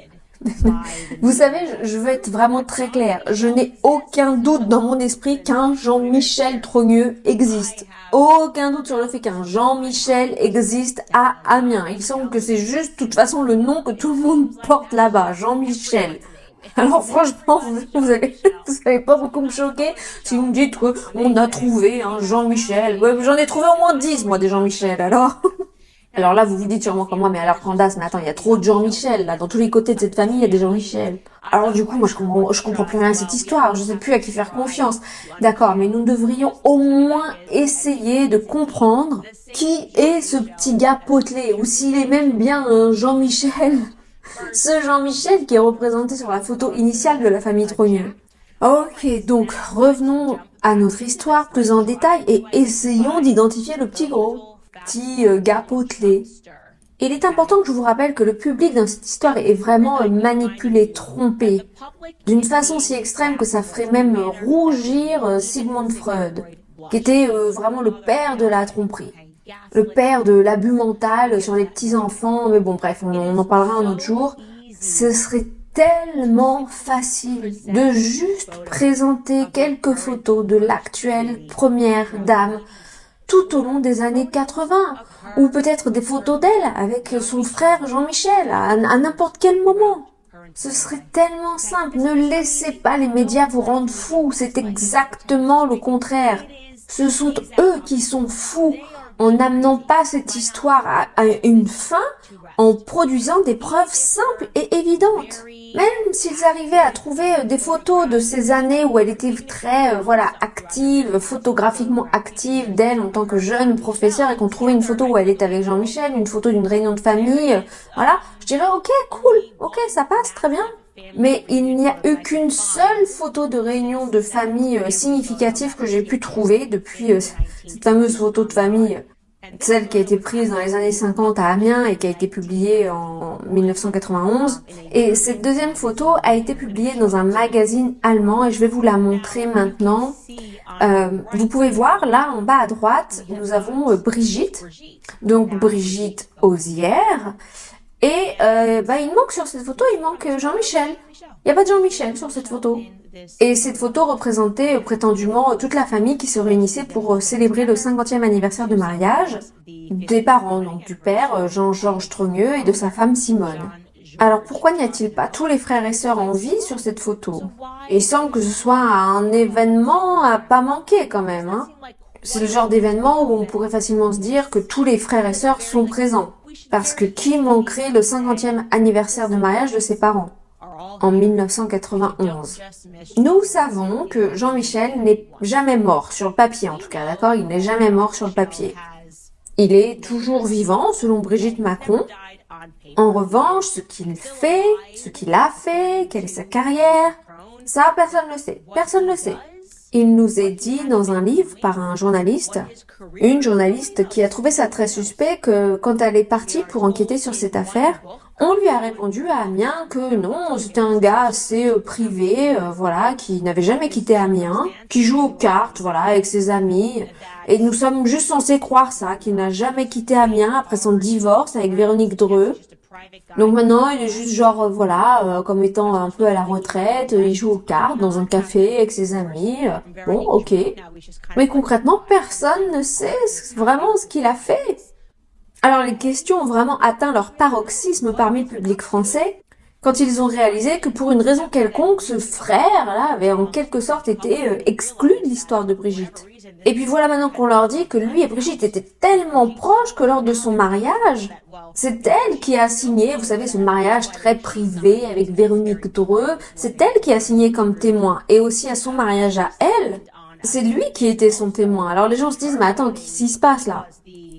Vous savez, je veux être vraiment très claire. Je n'ai aucun doute dans mon esprit qu'un Jean-Michel Trogneux existe. Aucun doute sur le fait qu'un Jean-Michel existe à Amiens. Il semble que c'est juste, de toute façon, le nom que tout le monde porte là-bas. Jean-Michel. Alors franchement, vous allez pas beaucoup me choquer si vous me dites qu'on a trouvé un Jean-Michel. Ouais, j'en ai trouvé au moins 10, moi, des Jean-Michel, alors. Alors là, vous vous dites sûrement comme moi, mais alors Candace, mais attends, il y a trop de Jean-Michel, là. Dans tous les côtés de cette famille, il y a des Jean-Michel. Alors du coup, moi, je comprends plus rien à cette histoire. Je sais plus à qui faire confiance. D'accord, mais nous devrions au moins essayer de comprendre qui est ce petit gars potelé, ou s'il est même bien un Jean-Michel. Ce Jean-Michel qui est représenté sur la photo initiale de la famille Trogneux. Ok, donc revenons à notre histoire plus en détail et essayons d'identifier le petit gros. Petit gars potelé. Il est important que je vous rappelle que le public dans cette histoire est vraiment manipulé, trompé, d'une façon si extrême que ça ferait même rougir Sigmund Freud, qui était vraiment le père de la tromperie. le père de l'abus mental sur les petits-enfants, mais bon bref, on en parlera un autre jour. Ce serait tellement facile de juste présenter quelques photos de l'actuelle première dame tout au long des années 80, ou peut-être des photos d'elle avec son frère Jean-Michel à n'importe quel moment. Ce serait tellement simple, ne laissez pas les médias vous rendre fous, c'est exactement le contraire. Ce sont eux qui sont fous en n'amenant pas cette histoire à une fin, en produisant des preuves simples et évidentes. Même s'ils arrivaient à trouver des photos de ces années où elle était très active, photographiquement active d'elle en tant que jeune professeure et qu'on trouvait une photo où elle est avec Jean-Michel, une photo d'une réunion de famille, je dirais ok, cool, ok, ça passe, très bien. Mais il n'y a eu qu'une seule photo de réunion de famille significative que j'ai pu trouver depuis cette fameuse photo de famille, celle qui a été prise dans les années 50 à Amiens et qui a été publiée en 1991. Et cette deuxième photo a été publiée dans un magazine allemand et je vais vous la montrer maintenant. Vous pouvez voir, là en bas à droite, nous avons Brigitte, donc Brigitte Osière. Et il manque sur cette photo, il manque Jean-Michel. Il n'y a pas de Jean-Michel sur cette photo. Et cette photo représentait prétendument toute la famille qui se réunissait pour célébrer le 50e anniversaire de mariage des parents, donc du père Jean-Georges Trogneux et de sa femme Simone. Alors pourquoi n'y a-t-il pas tous les frères et sœurs en vie sur cette photo? Et il semble que ce soit un événement à pas manquer quand même, hein. C'est le genre d'événement où on pourrait facilement se dire que tous les frères et sœurs sont présents. Parce que qui manquerait le 50e anniversaire de mariage de ses parents en 1991? Nous savons que Jean-Michel n'est jamais mort, sur le papier en tout cas, d'accord? Il n'est jamais mort sur le papier. Il est toujours vivant, selon Brigitte Macron. En revanche, ce qu'il fait, ce qu'il a fait, quelle est sa carrière, ça, personne ne le sait. Personne ne le sait. Il nous est dit dans un livre par un journaliste, une journaliste qui a trouvé ça très suspect que quand elle est partie pour enquêter sur cette affaire, on lui a répondu à Amiens que non, c'était un gars assez privé, qui n'avait jamais quitté Amiens, qui joue aux cartes, avec ses amis. Et nous sommes juste censés croire ça, qu'il n'a jamais quitté Amiens après son divorce avec Véronique Dreux. Donc maintenant, il est juste comme étant un peu à la retraite, il joue aux cartes dans un café avec ses amis. Bon, ok. Mais concrètement, personne ne sait vraiment ce qu'il a fait. Alors les questions ont vraiment atteint leur paroxysme parmi le public français quand ils ont réalisé que pour une raison quelconque, ce frère-là avait en quelque sorte été exclu de l'histoire de Brigitte. Et puis voilà maintenant qu'on leur dit que lui et Brigitte étaient tellement proches que lors de son mariage, c'est elle qui a signé, vous savez, ce mariage très privé avec Véronique Dreux, c'est elle qui a signé comme témoin. Et aussi à son mariage à elle, c'est lui qui était son témoin. Alors les gens se disent, mais attends, qu'est-ce qui se passe là?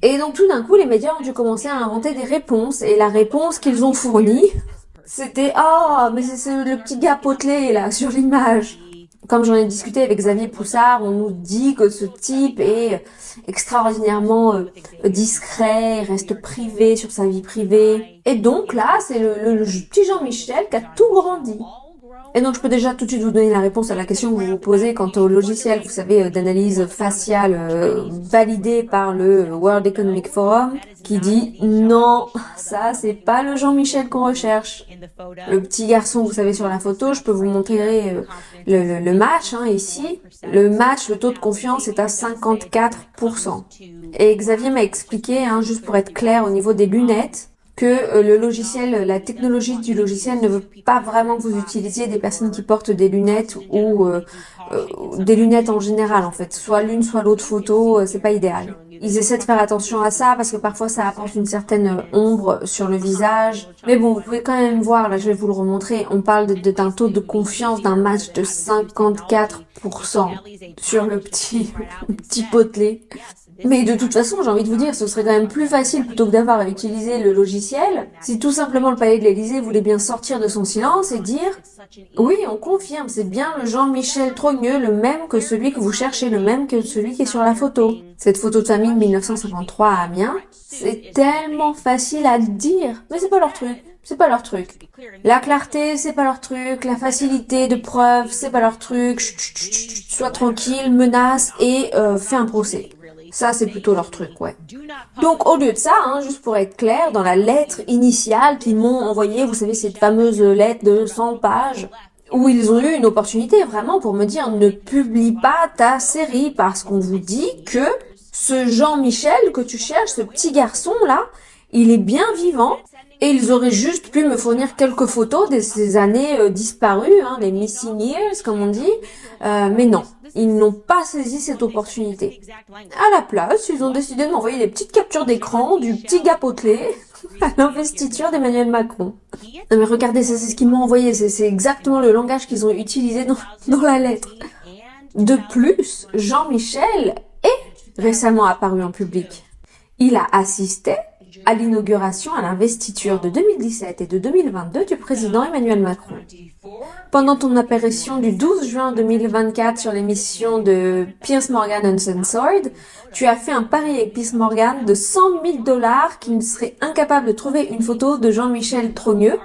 Et donc tout d'un coup, les médias ont dû commencer à inventer des réponses. Et la réponse qu'ils ont fournie, c'était « Oh, mais c'est le petit gars potelé là, sur l'image ». Comme j'en ai discuté avec Xavier Poussard, on nous dit que ce type est extraordinairement discret, reste privé sur sa vie privée. Et donc là, c'est le petit Jean-Michel qui a tout grandi. Et donc je peux déjà tout de suite vous donner la réponse à la question que vous vous posez quant au logiciel, vous savez, d'analyse faciale validé par le World Economic Forum, qui dit non, ça c'est pas le Jean-Michel qu'on recherche. Le petit garçon, vous savez, sur la photo, je peux vous montrer le match ici. Le match, le taux de confiance est à 54%. Et Xavier m'a expliqué, juste pour être clair au niveau des lunettes, que le logiciel, la technologie du logiciel ne veut pas vraiment que vous utilisiez des personnes qui portent des lunettes ou des lunettes en général en fait. Soit l'une, soit l'autre photo, c'est pas idéal. Ils essaient de faire attention à ça parce que parfois ça apporte une certaine ombre sur le visage. Mais bon, vous pouvez quand même voir, là je vais vous le remontrer, on parle d'un taux de confiance d'un match de 54% sur le petit potelet. Mais de toute façon, j'ai envie de vous dire, ce serait quand même plus facile, plutôt que d'avoir à utiliser le logiciel, si tout simplement le palais de l'Élysée voulait bien sortir de son silence et dire « Oui, on confirme, c'est bien le Jean-Michel Trogneux, le même que celui que vous cherchez, le même que celui qui est sur la photo. » Cette photo de famille de 1953 à Amiens, c'est tellement facile à dire, mais c'est pas leur truc. C'est pas leur truc. La clarté, c'est pas leur truc. La facilité de preuve, c'est pas leur truc. Chut, sois tranquille, menace et fais un procès. Ça, c'est plutôt leur truc, ouais. Donc, au lieu de ça, juste pour être clair, dans la lettre initiale qu'ils m'ont envoyée, vous savez, cette fameuse lettre de 100 pages, où ils ont eu une opportunité vraiment pour me dire ne publie pas ta série parce qu'on vous dit que ce Jean-Michel que tu cherches, ce petit garçon là, il est bien vivant et ils auraient juste pu me fournir quelques photos de ces années disparues, les missing years comme on dit, mais non, ils n'ont pas saisi cette opportunité. À la place, ils ont décidé de m'envoyer des petites captures d'écran du petit gars potelé à l'investiture d'Emmanuel Macron. Non mais regardez, ça c'est ce qu'ils m'ont envoyé, c'est exactement le langage qu'ils ont utilisé dans la lettre. De plus, Jean-Michel est récemment apparu en public. Il a assisté à l'inauguration à l'investiture de 2017 et de 2022 du président Emmanuel Macron. Pendant ton apparition du 12 juin 2024 sur l'émission de Piers Morgan Uncensored, tu as fait un pari avec Piers Morgan de 100 000 $ qui ne serait incapable de trouver une photo de Jean-Michel Trogneux,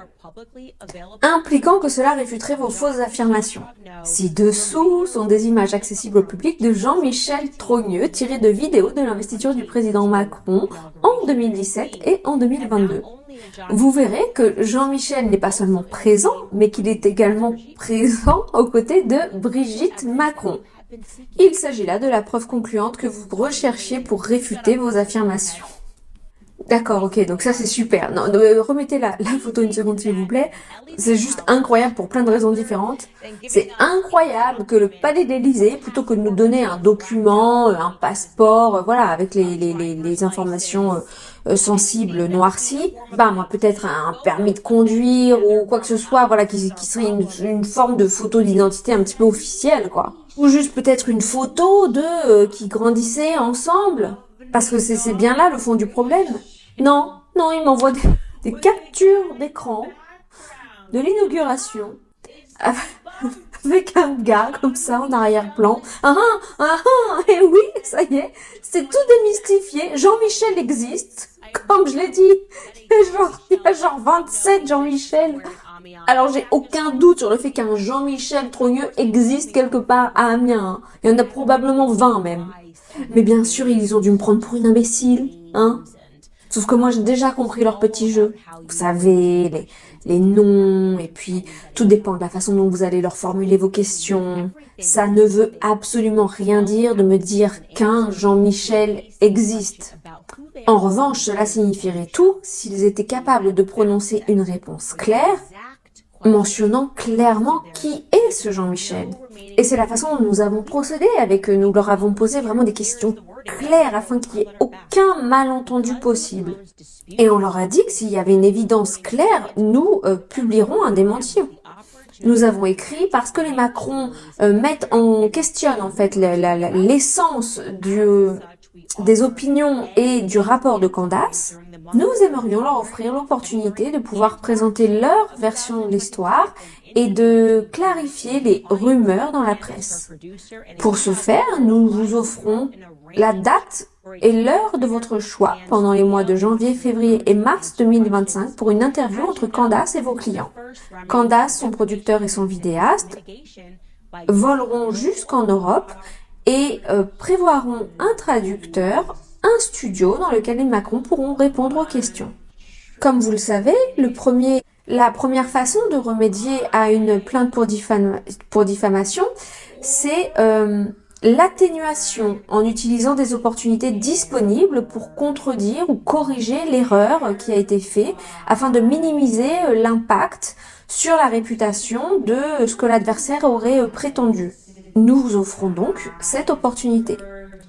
impliquant que cela réfuterait vos fausses affirmations. Ci-dessous sont des images accessibles au public de Jean-Michel Trogneux tirées de vidéos de l'investiture du président Macron en 2017 et en 2022. Vous verrez que Jean-Michel n'est pas seulement présent, mais qu'il est également présent aux côtés de Brigitte Macron. Il s'agit là de la preuve concluante que vous recherchiez pour réfuter vos affirmations. D'accord, ok, donc ça c'est super. Non, remettez la photo une seconde s'il vous plaît. C'est juste incroyable pour plein de raisons différentes. C'est incroyable que le palais de l'Élysée, plutôt que de nous donner un document, un passeport, voilà, avec les informations sensibles noircies, moi peut-être un permis de conduire ou quoi que ce soit, voilà, qui serait une forme de photo d'identité un petit peu officielle, quoi. Ou juste peut-être une photo de qui grandissaient ensemble. Parce que c'est bien là le fond du problème. Non, il m'envoie des captures d'écran de l'inauguration avec un gars comme ça en arrière-plan. Et oui, ça y est, c'est tout démystifié. Jean-Michel existe, comme je l'ai dit. Il y a genre 27 Jean-Michel. Alors j'ai aucun doute sur le fait qu'un Jean-Michel Trogneux existe quelque part à Amiens. Il y en a probablement 20 même. Mais bien sûr, ils ont dû me prendre pour une imbécile, Sauf que moi, j'ai déjà compris leur petit jeu. Vous savez, les noms, et puis tout dépend de la façon dont vous allez leur formuler vos questions. Ça ne veut absolument rien dire de me dire qu'un Jean-Michel existe. En revanche, cela signifierait tout s'ils étaient capables de prononcer une réponse claire, mentionnant clairement qui est ce Jean-Michel. Et c'est la façon dont nous avons procédé avec eux. Nous leur avons posé vraiment des questions claires afin qu'il n'y ait aucun malentendu possible. Et on leur a dit que s'il y avait une évidence claire, nous publierons un démenti. Nous avons écrit parce que les Macron questionnent en fait l'essence des opinions et du rapport de Candace. Nous aimerions leur offrir l'opportunité de pouvoir présenter leur version de l'histoire et de clarifier les rumeurs dans la presse. Pour ce faire, nous vous offrons la date et l'heure de votre choix pendant les mois de janvier, février et mars 2025 pour une interview entre Candace et vos clients. Candace, son producteur et son vidéaste voleront jusqu'en Europe et prévoiront un traducteur, un studio dans lequel les Macron pourront répondre aux questions. Comme vous le savez, la première façon de remédier à une plainte pour diffamation, c'est l'atténuation en utilisant des opportunités disponibles pour contredire ou corriger l'erreur qui a été faite afin de minimiser l'impact sur la réputation de ce que l'adversaire aurait prétendu. Nous vous offrons donc cette opportunité.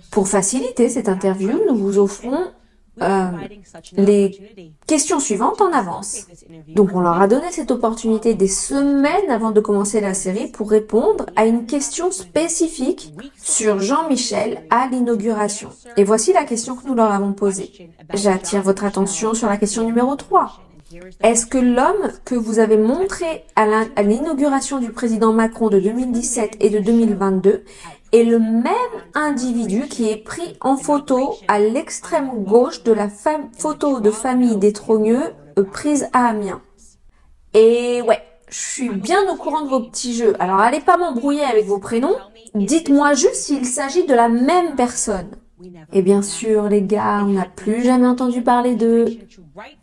Pour faciliter cette interview, nous vous offrons les questions suivantes en avance. Donc on leur a donné cette opportunité des semaines avant de commencer la série pour répondre à une question spécifique sur Jean-Michel à l'inauguration. Et voici la question que nous leur avons posée. J'attire votre attention sur la question numéro 3. Est-ce que l'homme que vous avez montré à l'inauguration du président Macron de 2017 et de 2022 est le même individu qui est pris en photo à l'extrême gauche de la photo de famille des Trogneux prise à Amiens? Et ouais, je suis bien au courant de vos petits jeux. Alors allez pas m'embrouiller avec vos prénoms. Dites-moi juste s'il s'agit de la même personne. Et bien sûr, les gars, on n'a plus jamais entendu parler d'eux.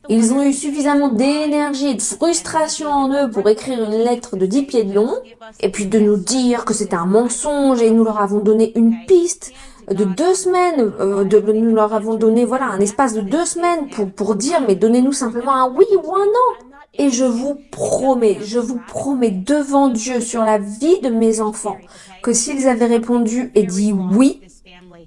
Ils ont eu suffisamment d'énergie et de frustration en eux pour écrire une lettre de 10 pieds de long, et puis de nous dire que c'était un mensonge, et nous leur avons donné une piste de 2 semaines, nous leur avons donné, voilà, un espace de 2 semaines pour dire, mais donnez-nous simplement un oui ou un non. Et je vous promets devant Dieu sur la vie de mes enfants, que s'ils avaient répondu et dit oui,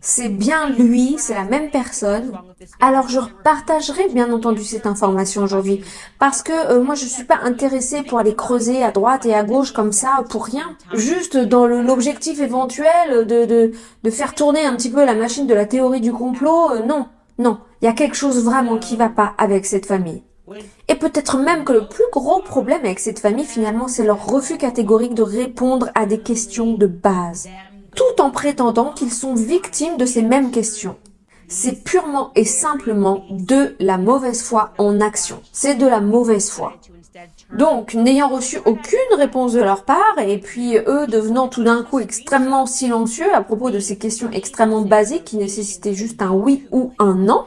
c'est bien lui, c'est la même personne, alors je partagerai bien entendu cette information aujourd'hui. Parce que moi je suis pas intéressée pour aller creuser à droite et à gauche comme ça pour rien. Juste dans l'objectif éventuel de faire tourner un petit peu la machine de la théorie du complot. Non. Il y a quelque chose vraiment qui va pas avec cette famille. Et peut-être même que le plus gros problème avec cette famille finalement c'est leur refus catégorique de répondre à des questions de base, tout en prétendant qu'ils sont victimes de ces mêmes questions. C'est purement et simplement de la mauvaise foi en action. C'est de la mauvaise foi. Donc, n'ayant reçu aucune réponse de leur part, et puis eux devenant tout d'un coup extrêmement silencieux à propos de ces questions extrêmement basiques qui nécessitaient juste un oui ou un non,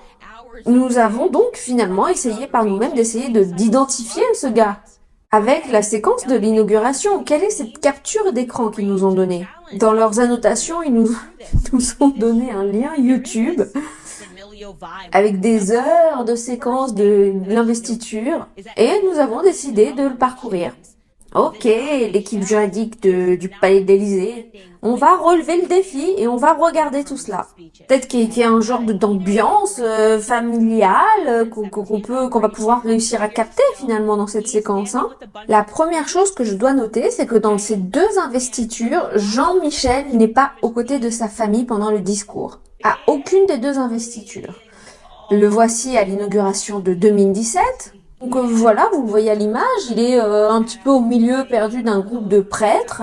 nous avons donc finalement essayé par nous-mêmes d'identifier ce gars. Avec la séquence de l'inauguration, quelle est cette capture d'écran qu'ils nous ont donnée? Dans leurs annotations, ils nous ont donné un lien YouTube avec des heures de séquence de l'investiture et nous avons décidé de le parcourir. Ok, l'équipe juridique du Palais de l'Élysée, on va relever le défi et on va regarder tout cela. Peut-être qu'il y a un genre d'ambiance familiale qu'on va pouvoir réussir à capter finalement dans cette séquence. La première chose que je dois noter, c'est que dans ces 2 investitures, Jean-Michel n'est pas aux côtés de sa famille pendant le discours. À aucune des 2 investitures. Le voici à l'inauguration de 2017. Donc voilà, vous le voyez à l'image, il est un petit peu au milieu perdu d'un groupe de prêtres.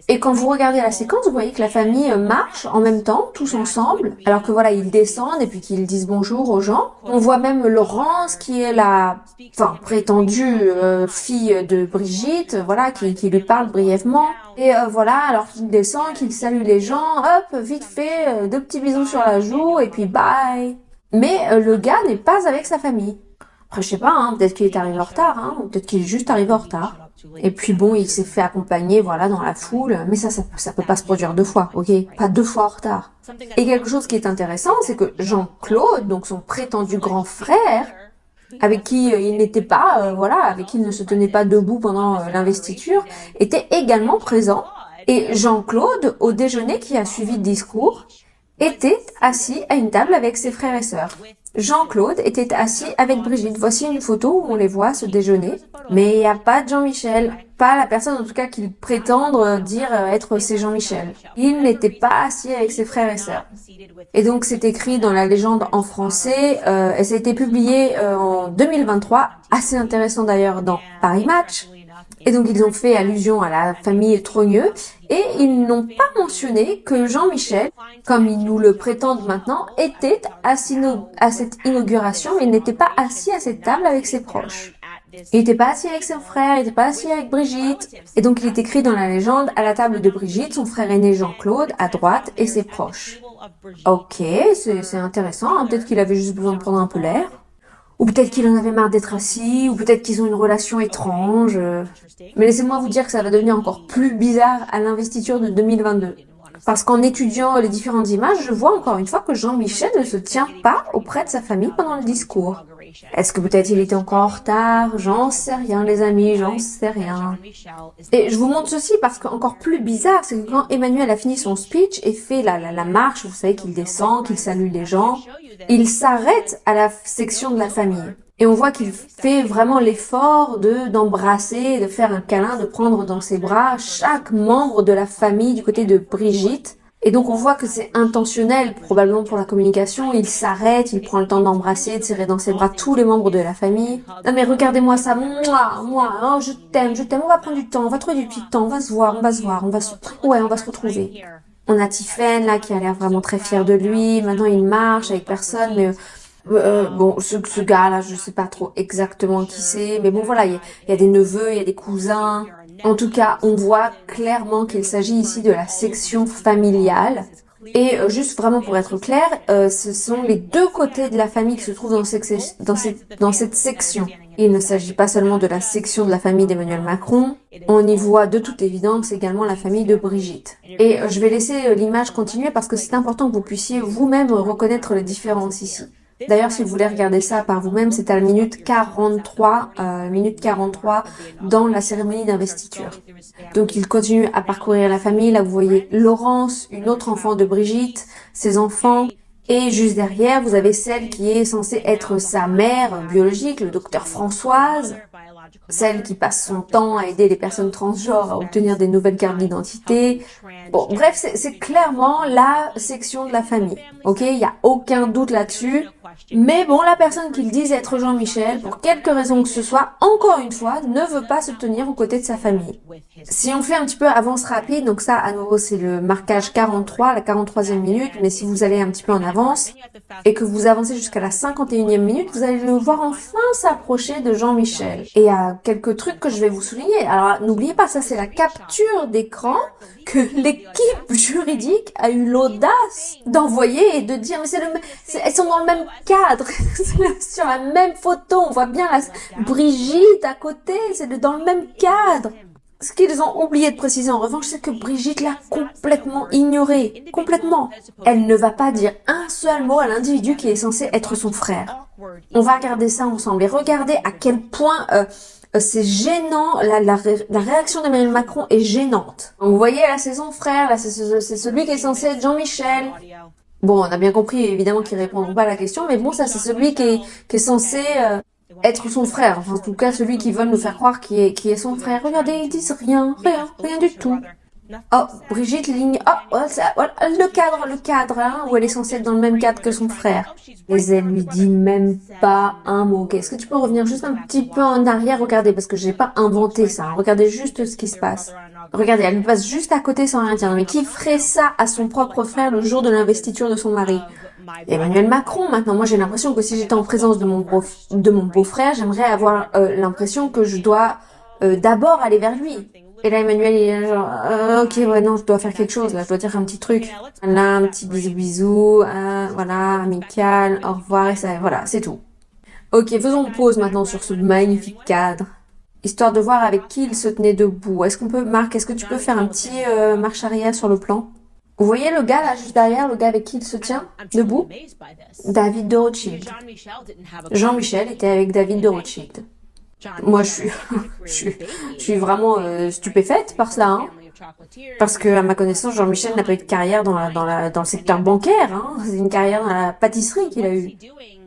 Et quand vous regardez la séquence, vous voyez que la famille marche en même temps, tous ensemble, alors que voilà, ils descendent et puis qu'ils disent bonjour aux gens. On voit même Laurence qui est la prétendue fille de Brigitte, voilà, qui lui parle brièvement. Et voilà, alors qu'il descend, qu'il salue les gens, hop, vite fait, 2 petits bisous sur la joue et puis bye. Mais le gars n'est pas avec sa famille. Après, je sais pas, peut-être qu'il est arrivé en retard, ou peut-être qu'il est juste arrivé en retard. Et puis bon, il s'est fait accompagner, voilà, dans la foule. Mais ça peut pas se produire 2 fois, ok? Pas 2 fois en retard. Et quelque chose qui est intéressant, c'est que Jean-Claude, donc son prétendu grand frère, avec qui il n'était pas, avec qui il ne se tenait pas debout pendant l'investiture, était également présent. Et Jean-Claude, au déjeuner qui a suivi le discours, était assis à une table avec ses frères et sœurs. Jean-Claude était assis avec Brigitte. Voici une photo où on les voit se déjeuner. Mais il n'y a pas de Jean-Michel. Pas la personne, en tout cas, qu'il prétend dire être c'est Jean-Michel. Il n'était pas assis avec ses frères et sœurs. Et donc, c'est écrit dans la légende en français. Et ça a été publié en 2023. Assez intéressant d'ailleurs dans Paris Match. Et donc, ils ont fait allusion à la famille Trogneux. Et ils n'ont pas mentionné que Jean-Michel, comme ils nous le prétendent maintenant, était assis à cette inauguration, mais il n'était pas assis à cette table avec ses proches. Il n'était pas assis avec son frère, il n'était pas assis avec Brigitte. Et donc il est écrit dans la légende, à la table de Brigitte, son frère aîné Jean-Claude, à droite, et ses proches. Ok, c'est intéressant, peut-être qu'il avait juste besoin de prendre un peu l'air. Ou peut-être qu'il en avait marre d'être assis, ou peut-être qu'ils ont une relation étrange. Mais laissez-moi vous dire que ça va devenir encore plus bizarre à l'investiture de 2022. Parce qu'en étudiant les différentes images, je vois encore une fois que Jean-Michel ne se tient pas auprès de sa famille pendant le discours. Est-ce que peut-être il était encore en retard? J'en sais rien, les amis, j'en sais rien. Et je vous montre ceci parce qu'encore plus bizarre, c'est que quand Emmanuel a fini son speech et fait la marche, vous savez qu'il descend, qu'il salue les gens, il s'arrête à la section de la famille. Et on voit qu'il fait vraiment l'effort d'embrasser, de faire un câlin, de prendre dans ses bras chaque membre de la famille du côté de Brigitte. Et donc on voit que c'est intentionnel, probablement pour la communication. Il s'arrête, il prend le temps d'embrasser, de serrer dans ses bras tous les membres de la famille. Non mais regardez-moi ça, moi, je t'aime, on va prendre du temps, on va trouver du petit temps, on va se voir, on va se retrouver. On a Tiphaine là qui a l'air vraiment très fière de lui. Maintenant il marche avec personne, mais ce gars-là, je sais pas trop exactement qui c'est, mais bon voilà, il y a des neveux, il y a des cousins. En tout cas, on voit clairement qu'il s'agit ici de la section familiale. Et juste vraiment pour être clair, ce sont les deux côtés de la famille qui se trouvent dans cette section. Il ne s'agit pas seulement de la section de la famille d'Emmanuel Macron, on y voit de toute évidence également la famille de Brigitte. Et je vais laisser l'image continuer parce que c'est important que vous puissiez vous-même reconnaître les différences ici. D'ailleurs, si vous voulez regarder ça par vous-même, c'est à la minute 43 dans la cérémonie d'investiture. Donc, il continue à parcourir la famille. Là, vous voyez Laurence, une autre enfant de Brigitte, ses enfants. Et juste derrière, vous avez celle qui est censée être sa mère biologique, le docteur Françoise. Celle qui passe son temps à aider les personnes transgenres à obtenir des nouvelles cartes d'identité. Bon, bref, c'est clairement la section de la famille. Ok, il n'y a aucun doute là-dessus. Mais bon, la personne qu'il dise être Jean-Michel, pour quelque raison que ce soit, encore une fois, ne veut pas se tenir aux côtés de sa famille. Si on fait un petit peu avance rapide, donc ça, à nouveau, c'est le marquage 43, la 43e minute, mais si vous allez un petit peu en avance, et que vous avancez jusqu'à la 51e minute, vous allez le voir enfin s'approcher de Jean-Michel. Et il y a quelques trucs que je vais vous souligner. Alors, n'oubliez pas, ça, c'est la capture d'écran que l'équipe juridique a eu l'audace d'envoyer et de dire, mais elles sont dans le même cadre, sur la même photo, on voit bien Brigitte à côté, c'est dans le même cadre. Ce qu'ils ont oublié de préciser en revanche, c'est que Brigitte l'a complètement ignoré. Complètement. Elle ne va pas dire un seul mot à l'individu qui est censé être son frère. On va regarder ça ensemble et regardez à quel point c'est gênant, la réaction d'Emmanuel Macron est gênante. Donc, vous voyez, là c'est son frère, là c'est celui qui est censé être Jean-Michel. Bon, on a bien compris évidemment qu'ils répondront pas à la question, mais bon, ça c'est celui qui est censé être son frère. Enfin, en tout cas, celui qui veulent nous faire croire qui est son frère. Regardez, ils disent rien du tout. Oh, Brigitte ligne, le cadre, hein, où elle est censée être dans le même cadre que son frère. Mais elle lui dit même pas un mot. Ok, est-ce que tu peux revenir juste un petit peu en arrière? Regardez, parce que j'ai pas inventé ça. Hein. Regardez juste ce qui se passe. Regardez, elle lui passe juste à côté sans rien dire. Mais qui ferait ça à son propre frère le jour de l'investiture de son mari? Emmanuel Macron, maintenant, moi j'ai l'impression que si j'étais en présence de mon beau-frère, j'aimerais avoir l'impression que je dois d'abord aller vers lui. Et là, Emmanuel, il est genre, ok, ouais, non, je dois faire quelque chose, là, je dois dire un petit truc. Là, un petit bisou, voilà, amical, au revoir, et ça, voilà, c'est tout. Ok, faisons pause maintenant sur ce magnifique cadre, histoire de voir avec qui il se tenait debout. Marc, est-ce que tu peux faire un petit marche arrière sur le plan? Vous voyez le gars, là, juste derrière, le gars avec qui il se tient debout? David de Rothschild. Jean-Michel était avec David de Rothschild. Moi, je suis vraiment stupéfaite par cela, hein. Parce que, à ma connaissance, Jean-Michel n'a pas eu de carrière dans le secteur bancaire, hein. C'est une carrière dans la pâtisserie qu'il a eue.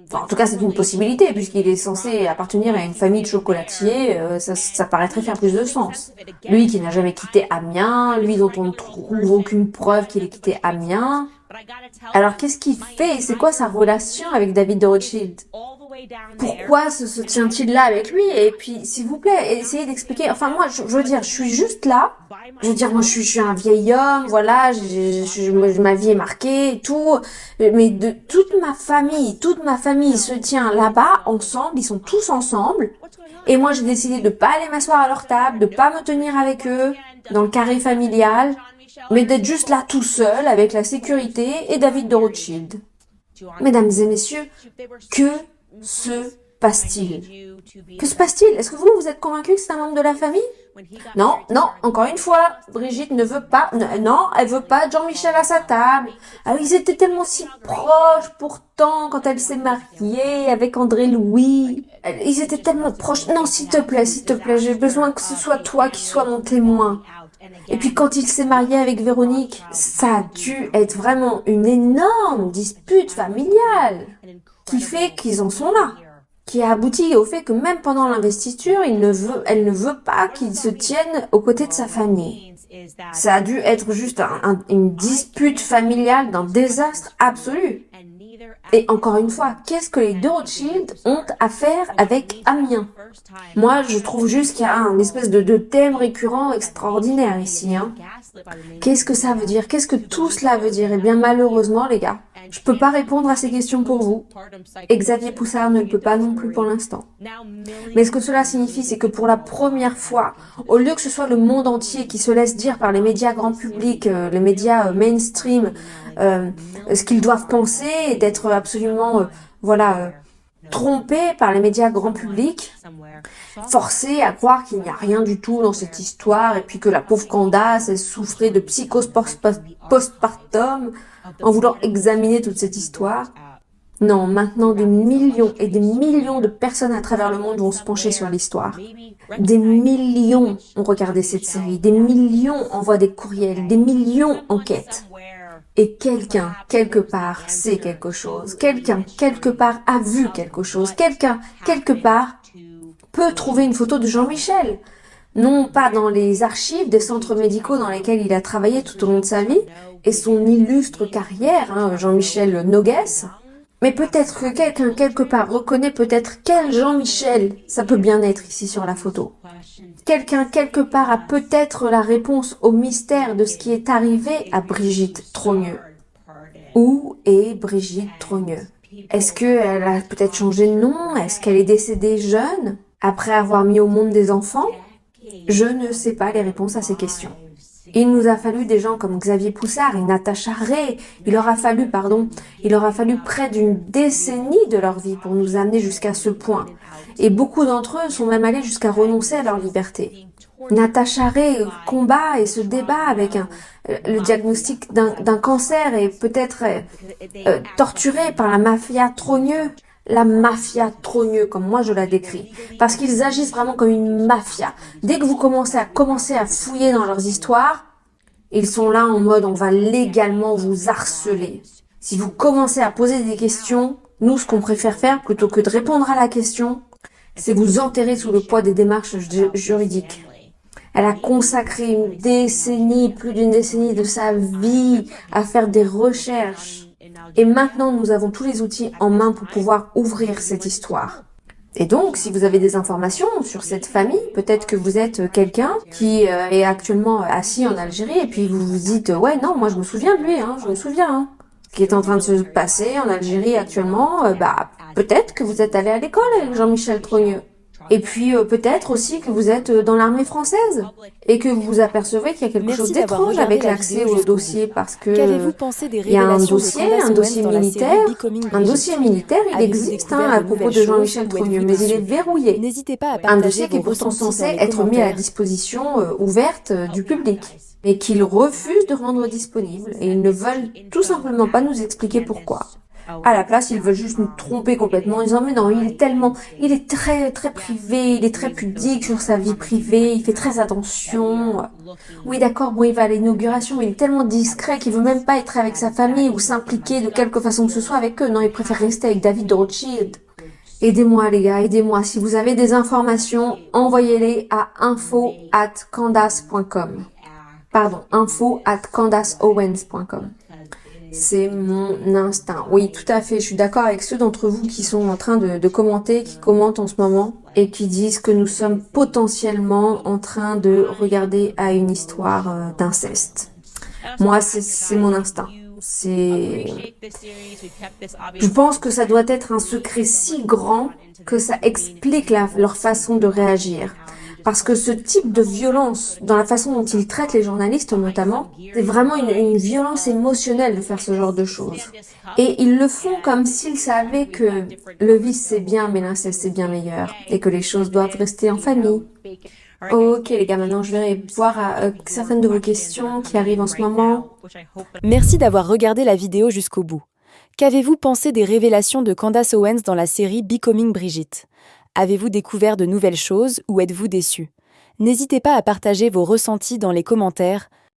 Enfin, en tout cas, c'est une possibilité, puisqu'il est censé appartenir à une famille de chocolatiers, ça paraîtrait faire plus de sens. Lui qui n'a jamais quitté Amiens, lui dont on ne trouve aucune preuve qu'il ait quitté Amiens. Alors, qu'est-ce qu'il fait? C'est quoi sa relation avec David de Rothschild? Pourquoi se tient-il là avec lui? Et puis, s'il vous plaît, essayez d'expliquer. Enfin, moi, je veux dire, je suis juste là. Je veux dire, moi, je suis un vieil homme, voilà, ma vie est marquée et tout. Mais toute ma famille se tient là-bas, ensemble, ils sont tous ensemble. Et moi, j'ai décidé de pas aller m'asseoir à leur table, de pas me tenir avec eux, dans le carré familial, mais d'être juste là tout seul, avec la sécurité et David de Rothschild. Mesdames et messieurs, que se passe-t-il? Que se passe-t-il? Est-ce que vous êtes convaincus que c'est un membre de la famille? Non, encore une fois, Brigitte ne veut pas, non, elle veut pas Jean-Michel à sa table. Alors, ils étaient tellement si proches pourtant quand elle s'est mariée avec André Louis. Ils étaient tellement proches. Non, s'il te plaît, j'ai besoin que ce soit toi qui sois mon témoin. Et puis quand il s'est marié avec Véronique, ça a dû être vraiment une énorme dispute familiale qui fait qu'ils en sont là, qui a abouti au fait que même pendant l'investiture, elle ne veut pas qu'il se tienne aux côtés de sa famille. Ça a dû être juste une dispute familiale d'un désastre absolu. Et encore une fois, qu'est-ce que les deux Rothschild ont à faire avec Amiens? Moi, je trouve juste qu'il y a un espèce de thème récurrent extraordinaire ici. Hein. Qu'est-ce que ça veut dire? Qu'est-ce que tout cela veut dire? Eh bien, malheureusement, les gars, Je peux pas répondre à ces questions pour vous. Et Xavier Poussard ne le peut pas non plus pour l'instant. Mais ce que cela signifie, c'est que pour la première fois, au lieu que ce soit le monde entier qui se laisse dire par les médias grand public, les médias mainstream, ce qu'ils doivent penser et d'être absolument, trompés par les médias grand public, forcés à croire qu'il n'y a rien du tout dans cette histoire et puis que la pauvre Candace, elle souffrait de psychose postpartum en voulant examiner toute cette histoire. Non, maintenant des millions et des millions de personnes à travers le monde vont se pencher sur l'histoire. Des millions ont regardé cette série, des millions envoient des courriels, des millions enquêtent. Et quelqu'un, quelque part, sait quelque chose. Quelqu'un, quelque part, a vu quelque chose. Quelqu'un, quelque part, peut trouver une photo de Jean-Michel. Non pas dans les archives des centres médicaux dans lesquels il a travaillé tout au long de sa vie et son illustre carrière, Jean-Michel Noguès, mais peut-être que quelqu'un quelque part reconnaît peut-être quel Jean-Michel ça peut bien être ici sur la photo. Quelqu'un quelque part a peut-être la réponse au mystère de ce qui est arrivé à Brigitte Trogneux. Où est Brigitte Trogneux? Est-ce qu'elle a peut-être changé de nom? Est-ce qu'elle est décédée jeune, après avoir mis au monde des enfants? Je ne sais pas les réponses à ces questions. Il nous a fallu des gens comme Xavier Poussard et Natacha Ray. Il aura fallu près d'une décennie de leur vie pour nous amener jusqu'à ce point. Et beaucoup d'entre eux sont même allés jusqu'à renoncer à leur liberté. Natacha Ray combat et se débat avec le diagnostic d'un cancer et peut-être torturée par la mafia Trogneux. La mafia Trogneux, comme moi je la décris. Parce qu'ils agissent vraiment comme une mafia. Dès que vous commencez à fouiller dans leurs histoires, ils sont là en mode on va légalement vous harceler. Si vous commencez à poser des questions, nous ce qu'on préfère faire plutôt que de répondre à la question, c'est vous enterrer sous le poids des démarches juridiques. Elle a consacré plus d'une décennie de sa vie à faire des recherches. Et maintenant, nous avons tous les outils en main pour pouvoir ouvrir cette histoire. Et donc, si vous avez des informations sur cette famille, peut-être que vous êtes quelqu'un qui est actuellement assis en Algérie et puis vous vous dites « Ouais, non, moi je me souviens de lui, je me souviens. Ce qui est en train de se passer en Algérie actuellement, peut-être que vous êtes allé à l'école avec Jean-Michel Trogneux. Et puis peut-être aussi que vous êtes dans l'armée française et que vous vous apercevez qu'il y a quelque chose d'étrange avec l'accès au dossier parce que il y a un dossier militaire, il existe à propos de Jean-Michel Trogneux, mais il est verrouillé. Un dossier qui est pourtant censé être mis à la disposition ouverte du public, mais qu'ils refusent de rendre disponible et ils ne veulent tout simplement pas nous expliquer pourquoi. À la place, ils veulent juste nous tromper complètement en disant mais non, il est très très privé, il est très pudique sur sa vie privée, il fait très attention. Oui d'accord, bon il va à l'inauguration, mais il est tellement discret qu'il veut même pas être avec sa famille ou s'impliquer de quelque façon que ce soit avec eux. Non, il préfère rester avec David de Rothschild. Aidez-moi les gars, aidez-moi. Si vous avez des informations, envoyez-les à info@candace.com. Pardon, info@candaceowens.com. C'est mon instinct. Oui, tout à fait. Je suis d'accord avec ceux d'entre vous qui sont en train de commenter, qui commentent en ce moment et qui disent que nous sommes potentiellement en train de regarder à une histoire d'inceste. Moi, c'est mon instinct. Je pense que ça doit être un secret si grand que ça explique leur façon de réagir. Parce que ce type de violence, dans la façon dont ils traitent les journalistes notamment, c'est vraiment une violence émotionnelle de faire ce genre de choses. Et ils le font comme s'ils savaient que le vice c'est bien, mais l'inceste c'est bien meilleur, et que les choses doivent rester en famille. Ok les gars, maintenant je vais voir certaines de vos questions qui arrivent en ce moment. Merci d'avoir regardé la vidéo jusqu'au bout. Qu'avez-vous pensé des révélations de Candace Owens dans la série Becoming Brigitte ? Avez-vous découvert de nouvelles choses ou êtes-vous déçu? N'hésitez pas à partager vos ressentis dans les commentaires.